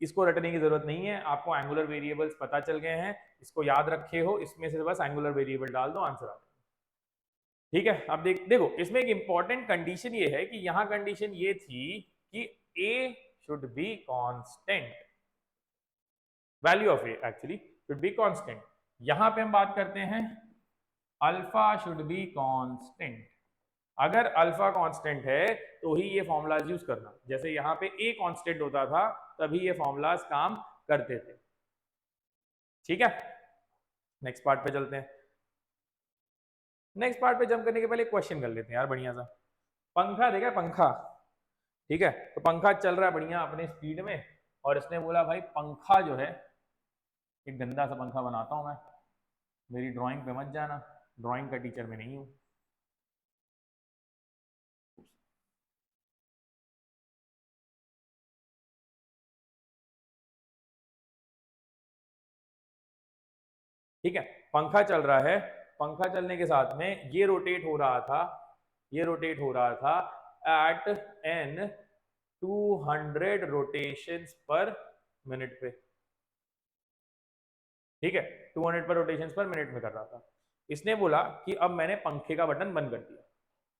इसको रटने की जरूरत नहीं है, आपको एंगुलर वेरिएबल्स पता चल गए हैं, इसको याद रखे हो, इसमें से बस एंगुलर वेरिएबल डाल दो, आंसर आ जाएगा, ठीक है। अब देखो इसमें एक इंपॉर्टेंट कंडीशन ये है कि यहां कंडीशन ये थी कि a should be constant, value of A actually should be constant. यहां पे हम बात करते हैं अल्फा शुड बी कांस्टेंट। अगर अल्फा कांस्टेंट है तो ही ये फॉर्मूलाज यूज करना, जैसे यहां पे ए कांस्टेंट होता था तभी ये फॉर्मूलाज काम करते थे, ठीक है। नेक्स्ट पार्ट पे चलते हैं। नेक्स्ट पार्ट पे जंप करने के पहले क्वेश्चन कर लेते हैं यार बढ़िया सा। पंखा देखा, पंखा, ठीक है। तो पंखा चल रहा है बढ़िया अपने स्पीड में, और इसने बोला भाई पंखा जो है, एक गंदा सा पंखा बनाता हूं मैं, मेरी ड्राइंग पे मत जाना, ड्राइंग का टीचर मैं नहीं हूं। ठीक है, पंखा चल रहा है, पंखा चलने के साथ में ये रोटेट हो रहा था, ये रोटेट हो रहा था at an 200 rotations per minute पे, ठीक है। 200 पर रोटेशंस पर मिनट में कर रहा था। इसने बोला कि अब मैंने पंखे का बटन बंद कर दिया,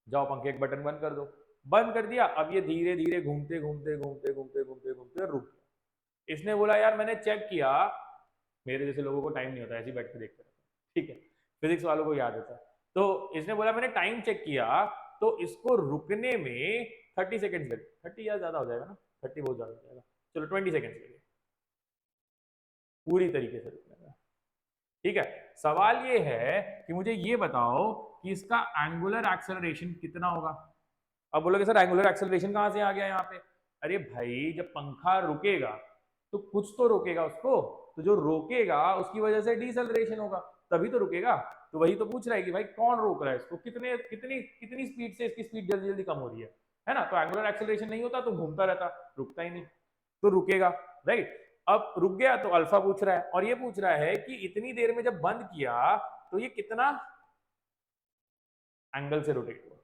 जाओ पंखे का बटन बंद कर दो। बंद कर दिया, अब ये धीरे धीरे घूमते घूमते घूमते घूमते घूमते घूमते रुक गया। इसने बोला यार मैंने चेक किया, मेरे जैसे लोगों को टाइम नहीं होता, ऐसे बैठ के देखते रहते, ठीक है, फिजिक्स वालों को याद होता है। तो इसने बोला मैंने टाइम चेक किया तो इसको रुकने में 30 सेकेंड लगे। 30 या ज्यादा हो जाएगा ना, 30 बहुत ज्यादा हो जाएगा, चलो 20 सेकेंड लगे पूरी तरीके से रुकने में, ठीक है। सवाल ये है कि मुझे ये बताओ कि इसका एंगुलर एक्सेलरेशन कितना होगा। अब बोलोगे सर एंगुलर एक्सेलरेशन कहां से आ गया यहाँ पे, अरे भाई जब पंखा रुकेगा तो कुछ तो रोकेगा उसको, तो जो रोकेगा उसकी वजह से डिसेलरेशन होगा, तभी तो रुकेगा। तो वही तो पूछ रहा है कि भाई कौन रोक रहा है इसको, कितने कितनी कितनी स्पीड से इसकी स्पीड जल्दी जल्दी कम हो रही है ना। तो एंगुलर एक्सेलरेशन नहीं होता तो घूमता रहता, रुकता ही नहीं, तो रुकेगा, राइट। अब रुक गया तो अल्फा पूछ रहा है, और ये पूछ रहा है कि इतनी देर में जब बंद किया तो ये कितना एंगल से रोटेट हुआ।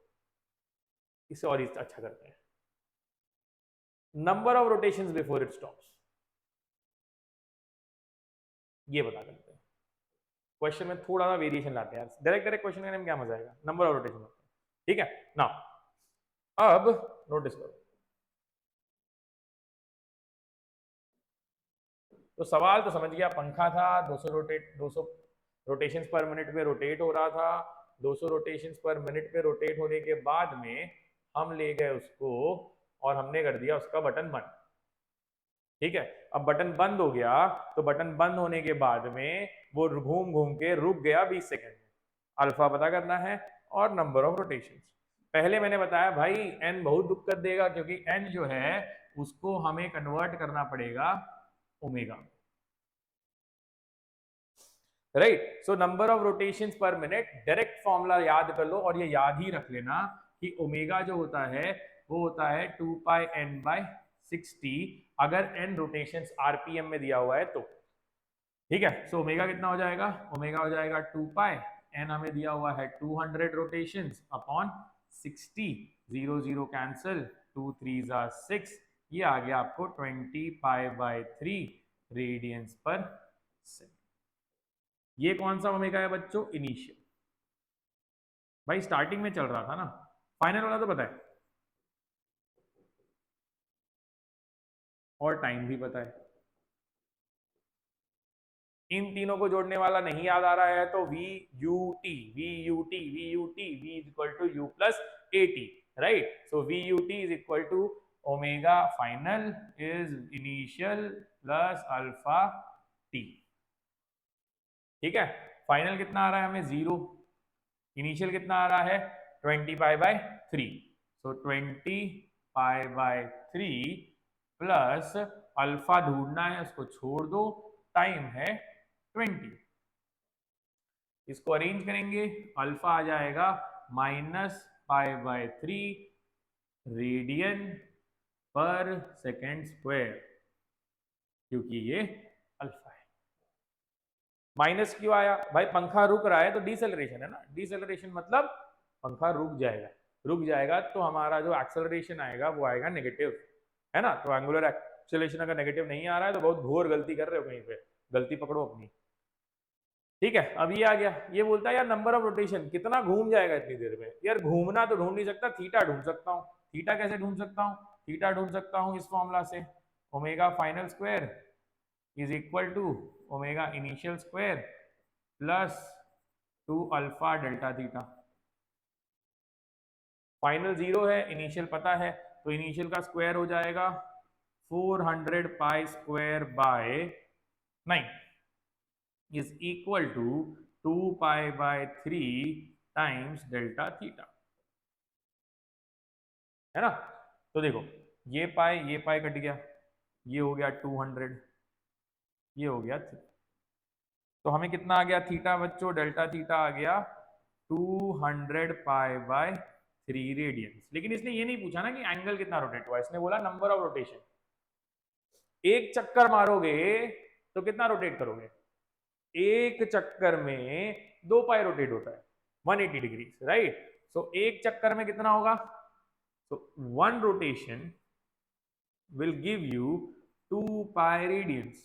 इसे और अच्छा करते हैं, number of rotations before it stops, ये बता करते हैं। क्वेश्चन में थोड़ा सा वेरिएशन लाते हैं यार, डायरेक्ट डायरेक्ट क्वेश्चन करने में क्या मजा आएगा, नंबर ऑफ रोटेशन होते हैं, ठीक है ना। अब नोटिस करो, तो सवाल तो समझ गया, पंखा था 200 रोटेशंस पर मिनट में रोटेट हो रहा था, 200 रोटेशंस पर मिनट में रोटेट होने के बाद में हम ले गए उसको और हमने कर दिया उसका बटन बंद, ठीक है। अब बटन बंद हो गया तो बटन बंद होने के बाद में वो घूम घूम के रुक गया 20 सेकेंड में। अल्फा पता करना है और नंबर ऑफ रोटेशंस। पहले मैंने बताया भाई एन बहुत दिक्कत देगा, क्योंकि एन जो है उसको हमें कन्वर्ट करना पड़ेगा omega, right. So number of rotations per minute, direct formula याद कर लो और ये याद ही रख लेना कि ओमेगा जो होता है वो होता है 2 पाई n बाय 60 अगर n रोटेशंस आरपीएम में दिया हुआ है तो। ठीक है, सो ओमेगा कितना हो जाएगा, ओमेगा हो जाएगा 2 पाई, n हमें दिया हुआ है 200 रोटेशंस अपॉन 60, 0 0 कैंसिल, 2 3 6, ये आ गया आपको 20 पाई बाय 3 रेडियंस पर सेकंड। ये कौन सा ओमेगा है बच्चों, इनिशियल। भाई स्टार्टिंग में चल रहा था ना, फाइनल वाला तो पता है और टाइम भी पता है। इन तीनों को जोड़ने वाला नहीं याद आ रहा है तो v u t, v u t, v u t, v is equal to u plus a t, right. So v u t is equal to omega final is initial plus alpha t. ठीक है, final कितना आ रहा है हमें 0, initial कितना आ रहा है 20 पाई by 3, so 20 pi by 3 plus alpha ढूंढना है उसको छोड़ दो, टाइम है 20। इसको अरेंज करेंगे, अल्फा आ जाएगा माइनस पाई बाय 3 रेडियन पर सेकेंड स्क्वायर, क्योंकि ये अल्फा है। माइनस क्यों आया भाई, पंखा रुक रहा है तो डिसेलरेशन है ना, डिसेलरेशन मतलब पंखा रुक जाएगा, रुक जाएगा तो हमारा जो एक्सेलरेशन आएगा वो आएगा नेगेटिव, है ना। तो एंगुलर एक्सेलरेशन अगर नेगेटिव नहीं आ रहा है तो बहुत घोर गलती कर रहे हो, कहीं पे गलती पकड़ो अपनी। ठीक है, अब ये आ गया, ये बोलता है यार नंबर ऑफ रोटेशन कितना घूम जाएगा इतनी देर में। यार घूमना तो ढूंढ नहीं सकता, थीटा ढूंढ सकता हूँ। थीटा कैसे ढूंढ सकता हूँ, थीटा ढूंढ सकता हूँ इस फॉर्मूला से, omega final square is equal to omega initial square plus 2 alpha delta theta. Final 0 है, इनिशियल पता है, तो इनिशियल का स्क्वायर हो जाएगा 400 pi square by 9 is equal to 2 pi by 3 times delta theta, है ना। तो देखो ये पाई कट गया, ये हो गया 200, ये हो गया 3, तो हमें कितना आ गया थीटा बच्चों, डेल्टा थीटा आ गया 200 पाई बाय 3 रेडियंस। लेकिन इसने ये नहीं पूछा ना कि एंगल कितना रोटेट हुआ, इसने बोला नंबर ऑफ रोटेशन। एक चक्कर मारोगे तो कितना रोटेट करोगे, एक चक्कर में 2 पाई रोटेट होता है 180 डिग्री, राइट। सो एक चक्कर में कितना होगा, so one rotation will give you 2 pi radiance.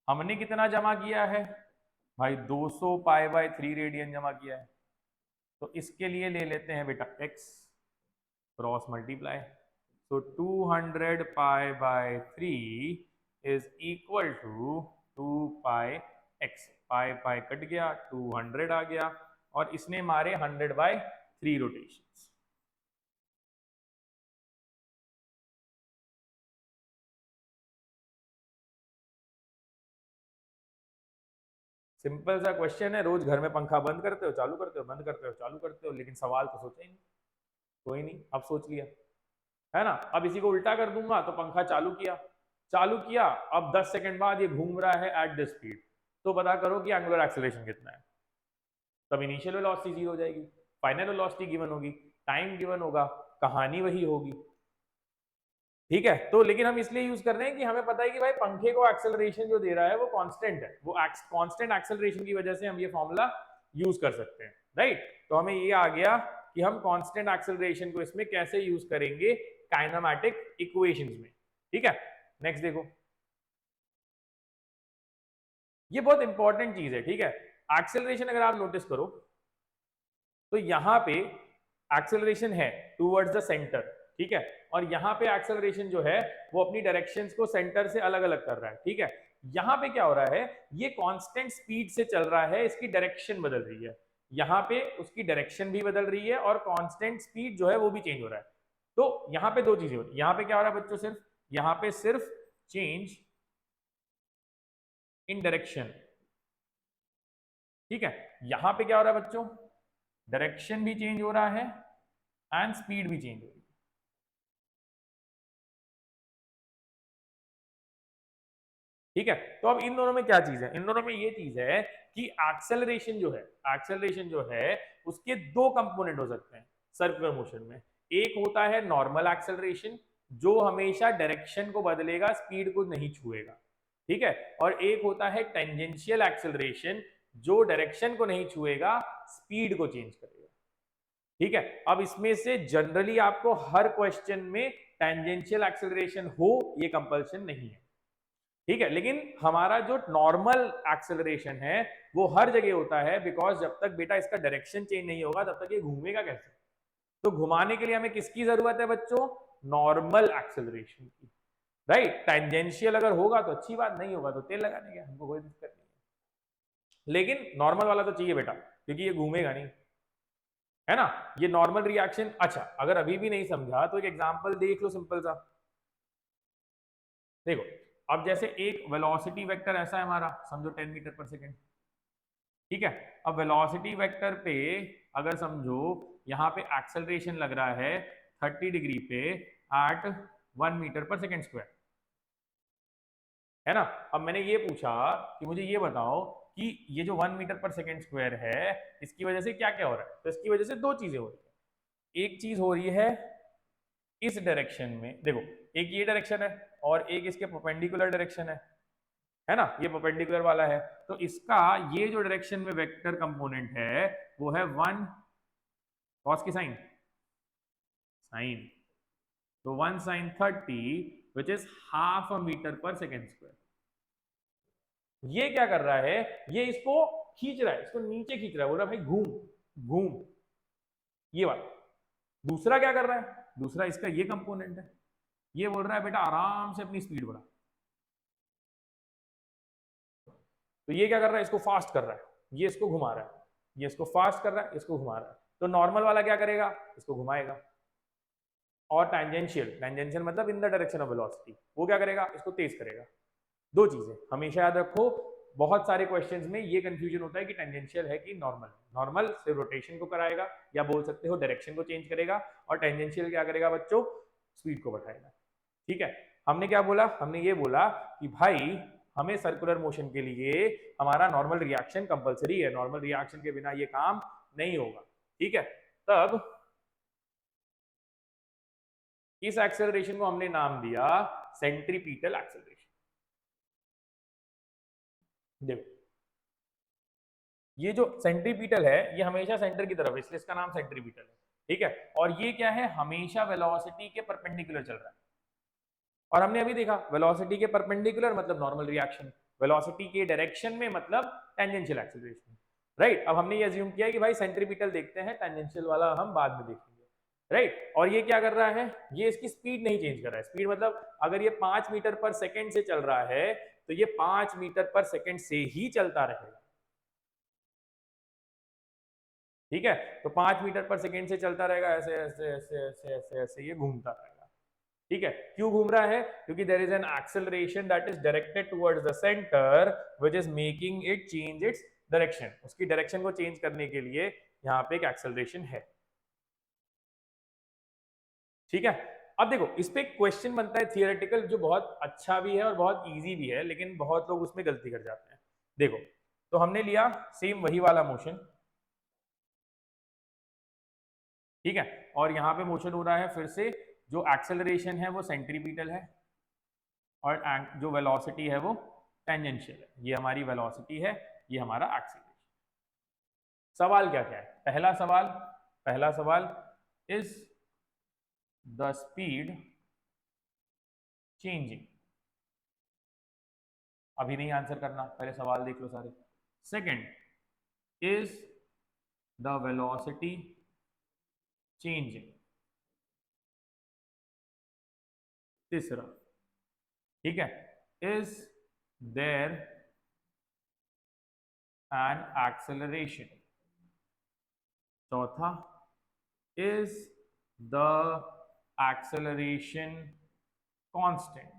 हमने कितना जमा किया है भाई, 200 पाई बाय 3 रेडियन जमा किया है, तो इसके लिए ले लेते हैं बेटा x क्रॉस मल्टीप्लाई, तो 200 pi by 3 is equal to 2 pi x, pi pi cut गया, 200 आ गया, और इसने मारे 100 बाय 3 रोटेशंस। सिंपल सा क्वेश्चन है, रोज घर में पंखा बंद करते हो चालू करते हो, बंद करते हो चालू करते हो, लेकिन सवाल तो सोचा ही नहीं। कोई नहीं, अब सोच लिया, है ना। अब इसी को उल्टा कर दूंगा, तो पंखा चालू किया, चालू किया, अब 10 सेकंड बाद ये घूम रहा है एट द स्पीड, तो पता करो कि एंगुलर एक्सेलरेशन कितना है। तब इनिशियल वेलोसिटी 0 हो जाएगी, फाइनल वेलोसिटी गिवन होगी, टाइम गिवन होगा, कहानी वही होगी। ठीक है, तो लेकिन हम इसलिए यूज कर रहे हैं कि हमें पता है कि भाई पंखे को एक्सेलरेशन जो दे रहा है वो कांस्टेंट है, वो कांस्टेंट एक्सेलरेशन की वजह से हम ये फॉर्मूला यूज कर सकते हैं, राइट। तो हमें ये आ गया कि हम कांस्टेंट एक्सेलरेशन को इसमें कैसे यूज करेंगे काइनेमैटिक इक्वेशंस में। ठीक है, नेक्स्ट देखो, ये बहुत इंपॉर्टेंट चीज है। ठीक है, एक्सेलरेशन अगर आप नोटिस करो तो यहां पे एक्सेलरेशन है टूवर्ड्स द सेंटर, ठीक है, और यहां पे एक्सेलरेशन जो है वो अपनी डायरेक्शंस को सेंटर से अलग अलग कर रहा है। ठीक है, यहां पे क्या हो रहा है, ये कांस्टेंट स्पीड से चल रहा है, इसकी डायरेक्शन बदल रही है, यहां पे उसकी डायरेक्शन भी बदल रही है और कांस्टेंट स्पीड जो है वो भी चेंज हो रहा है। तो यहां पे दो चीजें हो रही है, यहां पे क्या हो रहा है बच्चों, सिर्फ यहां पे सिर्फ चेंज इन डायरेक्शन। ठीक है, यहां पे क्या हो रहा है बच्चों, डायरेक्शन भी चेंज हो रहा है एंड स्पीड भी चेंज हो रही है। ठीक है। तो अब इन दोनों में क्या चीज है, इन दोनों में ये चीज है कि एक्सेलरेशन जो है उसके दो कंपोनेंट हो सकते हैं सर्कुलर मोशन में। एक होता है नॉर्मल एक्सेलरेशन जो हमेशा डायरेक्शन को बदलेगा, स्पीड को नहीं छुएगा, ठीक है। और एक होता है टेंजेंशियल एक्सेलरेशन जो डायरेक्शन को नहीं छुएगा, स्पीड को चेंज करेगा, ठीक है। अब इसमें से जनरली आपको हर क्वेश्चन में टेंजेंशियल एक्सेलरेशन हो ये कंपल्शन नहीं है, ठीक है। लेकिन हमारा जो नॉर्मल एक्सेलरेशन है वो हर जगह होता है, बिकॉज जब तक बेटा इसका डायरेक्शन चेंज नहीं होगा तब तक ये घूमेगा कैसे। तो घुमाने के लिए हमें किसकी जरूरत है बच्चों, नॉर्मल एक्सेलरेशन की, राइट। टेंजेंशियल अगर होगा तो अच्छी बात, नहीं होगा तो तेल लगाने के, हमको कोई दिक्कत नहीं है, लेकिन नॉर्मल वाला तो चाहिए बेटा क्योंकि ये घूमेगा नहीं, है ना। ये नॉर्मल रिएक्शन। अच्छा अगर अभी भी नहीं समझा तो एक एग्जांपल देख लो सिंपल सा। देखो अब जैसे एक वेलोसिटी वेक्टर ऐसा है हमारा, समझो 10 मीटर पर सेकेंड, ठीक है। अब वेलोसिटी वेक्टर पे अगर समझो यहाँ पे एक्सेलरेशन लग रहा है 30 डिग्री पे eight 1 metre per second square, है ना। अब मैंने ये पूछा कि मुझे ये बताओ कि ये जो 1 मीटर पर सेकेंड स्क्वायर है इसकी वजह से क्या क्या हो रहा है। तो इसकी वजह से दो चीजें हो रही है। एक चीज हो रही है इस डायरेक्शन में, देखो एक ये डायरेक्शन है और एक इसके परपेंडिकुलर डायरेक्शन है ना, ये परपेंडिकुलर वाला है। तो इसका ये जो डायरेक्शन में वेक्टर कंपोनेंट है वो है 1 कॉस की साइन, तो 1 sin 30 which is half a metre per second square. ये क्या कर रहा है, ये इसको खींच रहा है, इसको नीचे खींच रहा है, बोल रहा है भाई घूम घूम, ये वाला। दूसरा क्या कर रहा है, दूसरा इसका ये कंपोनेंट है, ये बोल रहा है बेटा आराम से अपनी स्पीड बढ़ा। तो ये क्या कर रहा है, इसको फास्ट कर रहा है, ये इसको घुमा रहा है, ये इसको फास्ट कर रहा है, इसको घुमा रहा है। तो नॉर्मल वाला क्या करेगा, इसको घुमाएगा। और टेंजेंशियल मतलब in the direction of velocity, वो क्या करेगा, इसको तेज करेगा। दो चीजें हमेशा याद रखो, बहुत सारे क्वेश्चंस में ये कंफ्यूजन होता है कि टेंजेंशियल है कि नॉर्मल। नॉर्मल से रोटेशन को कराएगा या बोल सकते हो डायरेक्शन को चेंज करेगा, और टेंजेंशियल क्या करेगा बच्चों, स्पीड को बढ़ाएगा, ठीक है। हमने क्या बोला, हमने ये बोला कि भाई हमें सर्कुलर मोशन के लिए हमारा नॉर्मल रिएक्शन कंपलसरी है, नॉर्मल रिएक्शन के बिना ये काम नहीं होगा, ठीक है। तब इस एक्सेलरेशन को हमने नाम दिया सेंट्रीपिटल एक्सेलरेशन। देखो ये जो सेंट्रीपिटल है ये हमेशा सेंटर की तरफ है, इसलिए इसका नाम सेंट्रीपिटल है, ठीक है। और ये क्या है, हमेशा वेलोसिटी के परपेंडिकुलर चल रहा है। और हमने अभी देखा वेलोसिटी के परपेंडिकुलर मतलब नॉर्मल रिएक्शन, वेलोसिटी के डायरेक्शन में मतलब टेंजेंशियल एक्सेलरेशन, राइट। अब हमने ये अज्यूम किया कि भाई सेंट्रीपिटल देखते हैं, टेंजेंशियल वाला हम बाद में देखेंगे, राइट। और ये क्या कर रहा है, ये इसकी स्पीड नहीं चेंज कर रहा है। स्पीड मतलब अगर ये 5 मीटर पर सेकेंड से चल रहा है तो ये 5 मीटर पर सेकेंड से ही चलता रहेगा, ठीक है। तो 5 मीटर पर सेकेंड से चलता रहेगा, ऐसे ऐसे ऐसे ऐसे ऐसे ऐसे ये घूमता रहेगा, ठीक है। क्यों घूम रहा है, क्योंकि there is an acceleration that is directed towards the centre which is making it change its direction. उसकी डायरेक्शन को चेंज करने के लिए यहाँ पे एक एक्सेलरेशन है, ठीक है। अब देखो इस पे क्वेश्चन बनता है थियोरेटिकल जो बहुत अच्छा भी है और बहुत इजी भी है, लेकिन बहुत लोग उसमें गलती कर जाते हैं। देखो तो हमने लिया सेम वही वाला मोशन, ठीक है। और यहाँ पे मोशन हो रहा है फिर से, जो एक्सेलरेशन है वो सेंट्रीपिटल है और जो वेलोसिटी है वो टेंजेंशियल है। ये हमारी वेलोसिटी है, ये हमारा एक्सेलरेशन। सवाल क्या क्या है, पहला सवाल इज द स्पीड चेंजिंग। अभी नहीं आंसर करना, पहले सवाल देख लो सारे। Second, is the velocity changing. तीसरा, ठीक है, इज देयर एन एक्सेलरेशन। चौथा, इज द एक्सेलरेशन कांस्टेंट।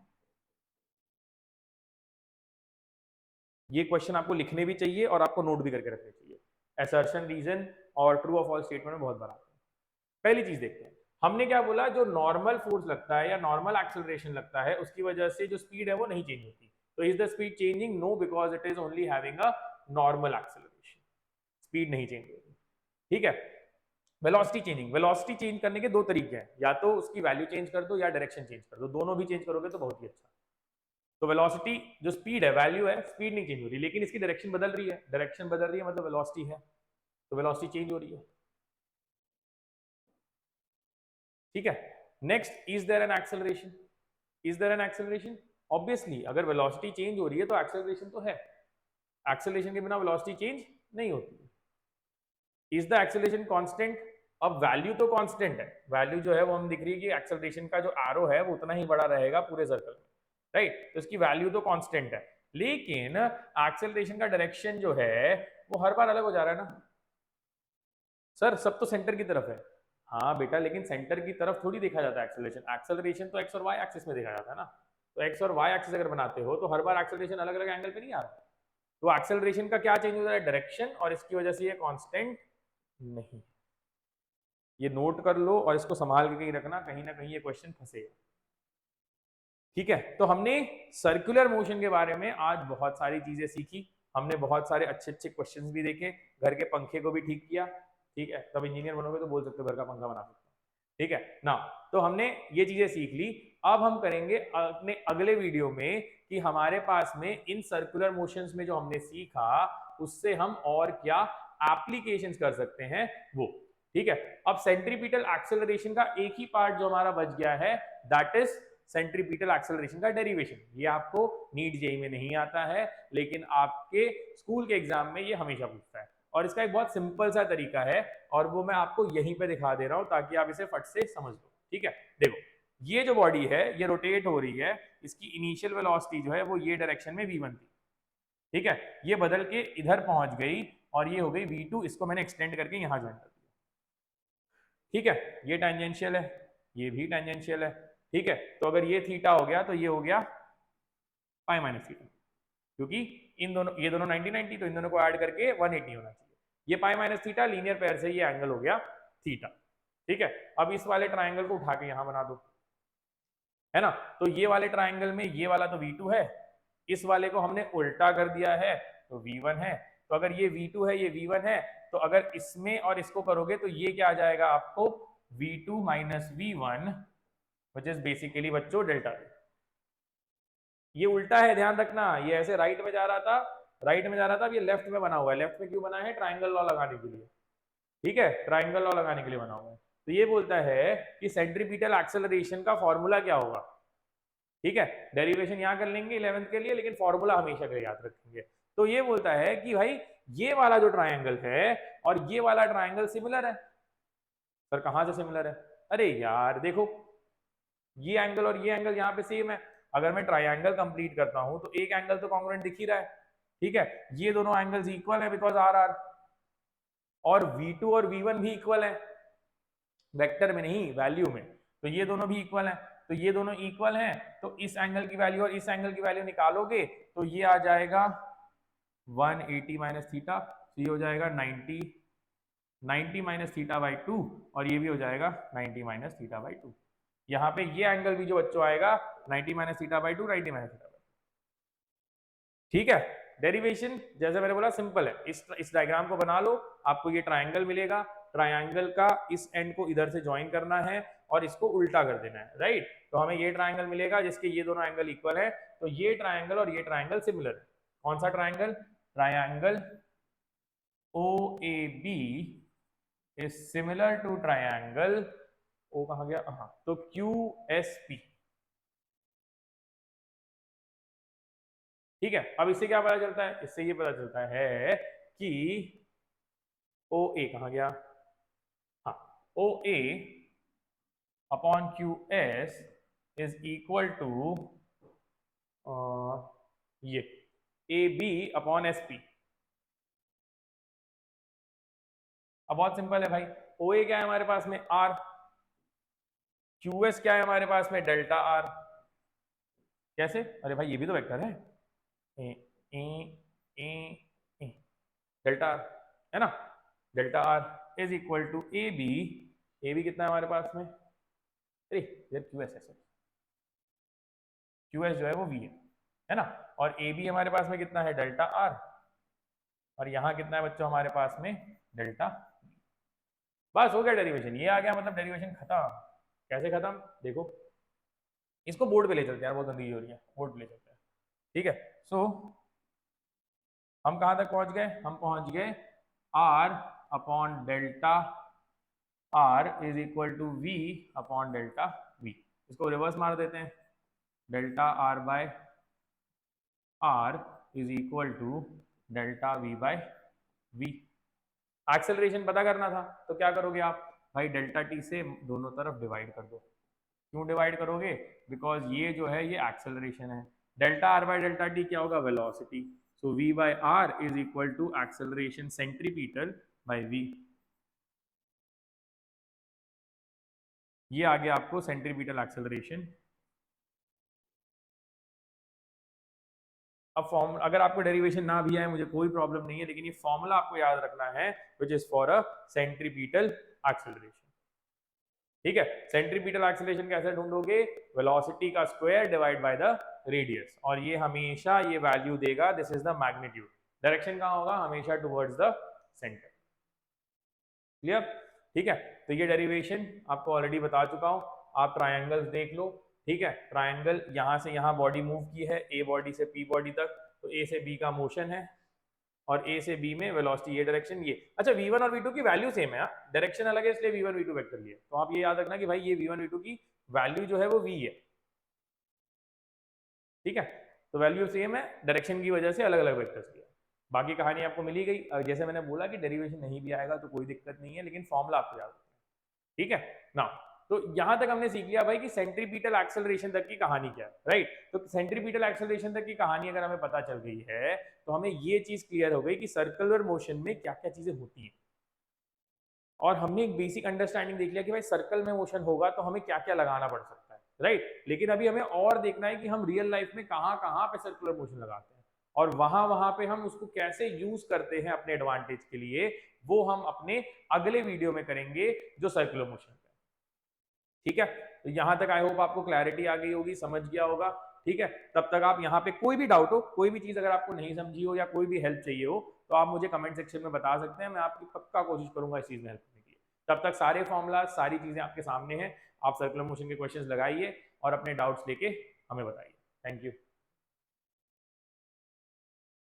ये क्वेश्चन आपको लिखने भी चाहिए और आपको नोट भी करके रखने चाहिए। असर्शन, रीजन और ट्रू और फॉल्स स्टेटमेंट में बहुत बार आते हैं। पहली चीज देखते हैं, हमने क्या बोला, जो नॉर्मल फोर्स लगता है या नॉर्मल एक्सेलरेशन लगता है उसकी वजह से जो स्पीड है वो नहीं चेंज होती। तो is the speed changing? No, because it is only having a normal acceleration, speed नहीं चेंज होगी। ठीक है, वेलोसिटी चेंजिंग, वेलोसिटी चेंज करने के दो तरीके हैं, या तो उसकी वैल्यू चेंज कर दो या डायरेक्शन चेंज कर दो, दोनों भी चेंज करोगे तो बहुत ही अच्छा। तो वेलोसिटी जो स्पीड है, वैल्यू है, स्पीड नहीं चेंज हो रही, लेकिन इसकी डायरेक्शन बदल रही है, डायरेक्शन बदल रही है मतलब वेलोसिटी है, तो वेलोसिटी चेंज हो रही है। ठीक है, next, is there an acceleration? Is there an acceleration? Obviously अगर वेलोसिटी चेंज हो रही है तो एक्सेलरेशन तो है, एक्सेलरेशन के बिना वेलोसिटी चेंज नहीं होती। Is the acceleration constant? अब वैल्यू तो कांस्टेंट है, वैल्यू जो है वो हम दिख रही है कि एक्सेलरेशन का जो एरो है वो उतना ही बड़ा रहेगा पूरे सर्कल में, राइट? तो इसकी वैल्यू तो कांस्टेंट है, लेकिन एक्सेलरेशन का डायरेक्शन जो है वो हर बार अलग हो जा रहा है ना सर, सब तो सेंटर की तरफ है। हाँ बेटा, लेकिन सेंटर की तरफ थोड़ी देखा जाता है एक्सेलरेशन, एक्सेलरेशन तो एक्स और वाई एक्सिस में देखा जाता है ना, तो एक्स और वाई एक्सिस अगर बनाते हो तो हर बार एक्सेलरेशन अलग अलग एंगल पे नहीं आ रहा, तो एक्सेलरेशन का क्या चेंज हो रहा है? डायरेक्शन, और इसकी वजह से ये कांस्टेंट नहीं। ये नोट कर लो और इसको संभाल के कहीं रखना, कहीं ना कहीं ये क्वेश्चन फंसेगा। ठीक है, तो हमने सर्कुलर मोशन के बारे में आज बहुत सारी चीजें सीखी, हमने बहुत सारे अच्छे अच्छे क्वेश्चंस भी देखे, घर के पंखे को भी ठीक किया। ठीक है, तब इंजीनियर बनोगे तो बोल सकते हो घर का पंखा बना सकते हो। ठीक है ना, तो हमने ये चीजें सीख ली। अब हम करेंगे अपने अगले वीडियो में कि हमारे पास में इन सर्कुलर मोशंस में जो हमने सीखा उससे हम और क्या एप्लीकेशंस कर सकते हैं वो। ठीक है, अब सेंट्रीपिटल एक्सेलरेशन का एक ही पार्ट जो हमारा बच गया है, दैट इज सेंट्रीपिटल एक्सेलरेशन का डेरिवेशन। ये आपको नीट जेई में नहीं आता है, लेकिन आपके स्कूल के एग्जाम में ये हमेशा पूछता है, और इसका एक बहुत सिंपल सा तरीका है और वो मैं आपको यहीं पे दिखा दे रहा हूं ताकि आप इसे फट से समझ लो। ठीक है, देखो ये जो बॉडी है ये रोटेट हो रही है, इसकी इनिशियल वेलोसिटी जो है वो ये डायरेक्शन में v1 थी। ठीक है, ये बदल के इधर पहुंच गई और ये हो गई v2, इसको मैंने एक्सटेंड करके यहां ज्वाइन कर दिया। ठीक है, ये टेंजेंशियल है, ये भी टेंजेंशियल है। ठीक है, तो अगर ये थीटा हो गया तो ये हो गया पाई माइनस थीटा, क्योंकि इन दोनों, ये दोनों 90 90, तो इन दोनों को ऐड करके 180 होना चाहिए। ये pi minus theta linear pair से ये एंगल हो गया थीटा। ठीक है, अब इस वाले ट्राइंगल को उठा के यहां बना दो, है ना, तो ये वाले ट्राइंगल में ये वाला तो V2 है, इस वाले को हमने उल्टा कर दिया है तो V1 है, तो अगर ये V2 है ये V1 है, तो अगर इसमें और इसको करोगे तो ये क्या आ जाएगा आपको V2 minus V1, which is basically बच्चों डेल्टा। ये उल्टा है, ध्यान रखना, ये ऐसे राइट में जा रहा था, राइट में जा रहा था, अब ये लेफ्ट में बना हुआ है। लेफ्ट में क्यों बना है? ट्राइंगल लॉ लगाने के लिए। ठीक है, ट्राइंगल लॉ लगाने के लिए बना हुआ है। तो ये बोलता है कि सेंट्रीपिटल एक्सेलरेशन का फॉर्मूला क्या होगा। ठीक है, डेरिवेशन यहां कर लेंगे 11th के लिए, लेकिन फॉर्मूला हमेशा के लिए याद रखेंगे। तो ये बोलता है कि भाई ये वाला जो ट्राइंगल है और ये वाला ट्राइंगल सिमिलर है। सर कहां से सिमिलर है? अरे यार देखो, ये एंगल और ये एंगल यहाँ पे सेम है, अगर मैं ट्राइंगल कंप्लीट करता हूं तो एक एंगल तो कॉन्ग्रुएंट दिख ही रहा है। ठीक है, ये दोनों एंगल्स इक्वल है बिकॉज आर आर, और V2 और V1 भी इक्वल है, वेक्टर में नहीं वैल्यू में, तो ये दोनों भी इक्वल हैं, तो ये दोनों इक्वल हैं, तो इस एंगल की वैल्यू और इस एंगल की वैल्यू निकालोगे तो ये आ जाएगा 180 माइनस थीटा, तो ये हो जाएगा 90, 90 माइनस थीटा बाई 2, और ये भी हो जाएगा 90 माइनस थीटा बाई 2। यहाँ पे ये एंगल भी जो बच्चों आएगा 90 minus theta by 2, 90 minus theta by 2। ठीक है, डेरिवेशन जैसे मैंने बोला सिंपल है, इस डायग्राम को बना लो, आपको ये ट्राइंगल मिलेगा, ट्राइंगल का इस एंड को इधर से ज्वाइन करना है और इसको उल्टा कर देना है, राइट? तो हमें ये ट्राइंगल मिलेगा जिसके ये दोनों एंगल इक्वल है, तो ये ट्राइंगल और ये ट्राइंगल सिमिलर है। कौन सा triangle? Triangle OAB is similar to triangle O, कहा गया, हाँ, तो QSP। ठीक है, अब इससे क्या पता चलता है? इससे ये पता चलता है कि OA कहाँ गया, हाँ, OA upon QS is equal to ये AB अपॉन SP। अब बहुत सिंपल है भाई, OA क्या है हमारे पास में? R, QS क्या है हमारे पास में? Delta R। कैसे? अरे भाई ये भी तो वेक्टर है, ए ए ए ए डेल्टा R, है ना, delta R is equal to AB, AB कितना है हमारे पास में? अरे यार QS है, सॉरी, QS जो है वो V है, है ना। और ए बी हमारे पास में कितना है, डेल्टा आर, और यहाँ कितना है बच्चों हमारे पास में, डेल्टा। बस हो गया डेरिवेशन, ये आ गया, मतलब डेरिवेशन खत्म। कैसे खत्म, देखो इसको बोर्ड पे ले चलते हैं यार, बहुत गंदी हो रही है, बोर्ड पे ले चलते हैं। ठीक है, सो हम कहाँ तक पहुंच गए, हम पहुंच गए R upon delta R is equal to V upon delta V. इसको रिवर्स मार देते हैं, delta R by R is equal to delta V by V. Acceleration पता करना था, तो क्या करोगे आप भाई, डेल्टा टी से दोनों तरफ डिवाइड कर दो। क्यों डिवाइड करोगे, बिकॉज ये जो है ये एक्सेलरेशन है। Delta R by delta T क्या होगा, velocity. So V by R is equal to acceleration centripetal by V. ये आ गया आपको सेंट्रीपिटल एक्सेलरेशन। अब फॉर्म अगर आपको डेरिवेशन ना भी आए मुझे कोई प्रॉब्लम नहीं है, लेकिन ये फॉर्मूला आपको याद रखना है, which is for a centripetal acceleration. ठीक है, सेंट्रीपिटल एक्सेलरेशन कैसे ढूंढोगे, वेलोसिटी का square divide by the radius, और ये हमेशा ये वैल्यू देगा, this is the magnitude. Direction कहाँ होगा, हमेशा टुवर्ड्स द सेंटर। क्लियर, ठीक है। तो ये डेरिवेशन आपको ऑलरेडी बता चुका हूं। आप ट्रायंगल्स देख लो, ठीक है। ट्रायंगल यहाँ से यहाँ बॉडी मूव की है, ए बॉडी से पी बॉडी तक, तो ए से बी का मोशन है, और ए से बी में वेलोसिटी, ये डायरेक्शन ये। अच्छा, v1 और v2 की वैल्यू सेम है, डायरेक्शन अलग है इसलिए v1 v2 वेक्टर लिया, तो आप ये याद रखना कि भाई ये v1 v2 की वैल्यू जो है वो v है। ठीक है, तो वैल्यू सेम है, डायरेक्शन की वजह से अलग अलग वेक्टर्स लिया। बाकी कहानी आपको मिली गई। जैसे मैंने बोला कि डेरिवेशन नहीं भी आएगा तो कोई दिक्कत नहीं है, लेकिन फॉर्मूला आपको याद रखना है। ठीक है ना, तो यहां तक हमने सीख लिया भाई कि सेंट्रीपिटल एक्सेलरेशन तक की कहानी क्या है, राइट। तो सेंट्रीपिटल एक्सेलरेशन तक की कहानी अगर हमें पता चल गई है, तो हमें ये चीज क्लियर हो गई कि सर्कुलर मोशन में क्या क्या चीजें होती हैं, और हमने एक बेसिक अंडरस्टैंडिंग देख लिया कि भाई सर्कल में मोशन होगा तो हमें क्या क्या लगाना पड़ सकता है, राइट। लेकिन अभी हमें और देखना है कि हम रियल लाइफ में कहाँ कहाँ पे सर्कुलर मोशन लगाते हैं, और वहां वहां पे हम उसको कैसे यूज करते हैं अपने एडवांटेज के लिए, वो हम अपने अगले वीडियो में करेंगे जो सर्कुलर मोशन है। ठीक है, तो यहां तक आई होप आपको क्लैरिटी आ गई होगी, समझ गया होगा। ठीक है, तब तक आप यहाँ पे कोई भी डाउट हो, कोई भी चीज अगर आपको नहीं समझी हो या कोई भी हेल्प चाहिए हो, तो आप मुझे कमेंट सेक्शन में बता सकते हैं, मैं आपकी पक्का कोशिश करूंगा इस चीज में हेल्प करने की। तब तक सारे फॉर्मूला सारी चीजें आपके सामने हैं, आप सर्कुलर मोशन के क्वेश्चंस लगाइए और अपने डाउट्स लेके हमें बताइए। Thank you.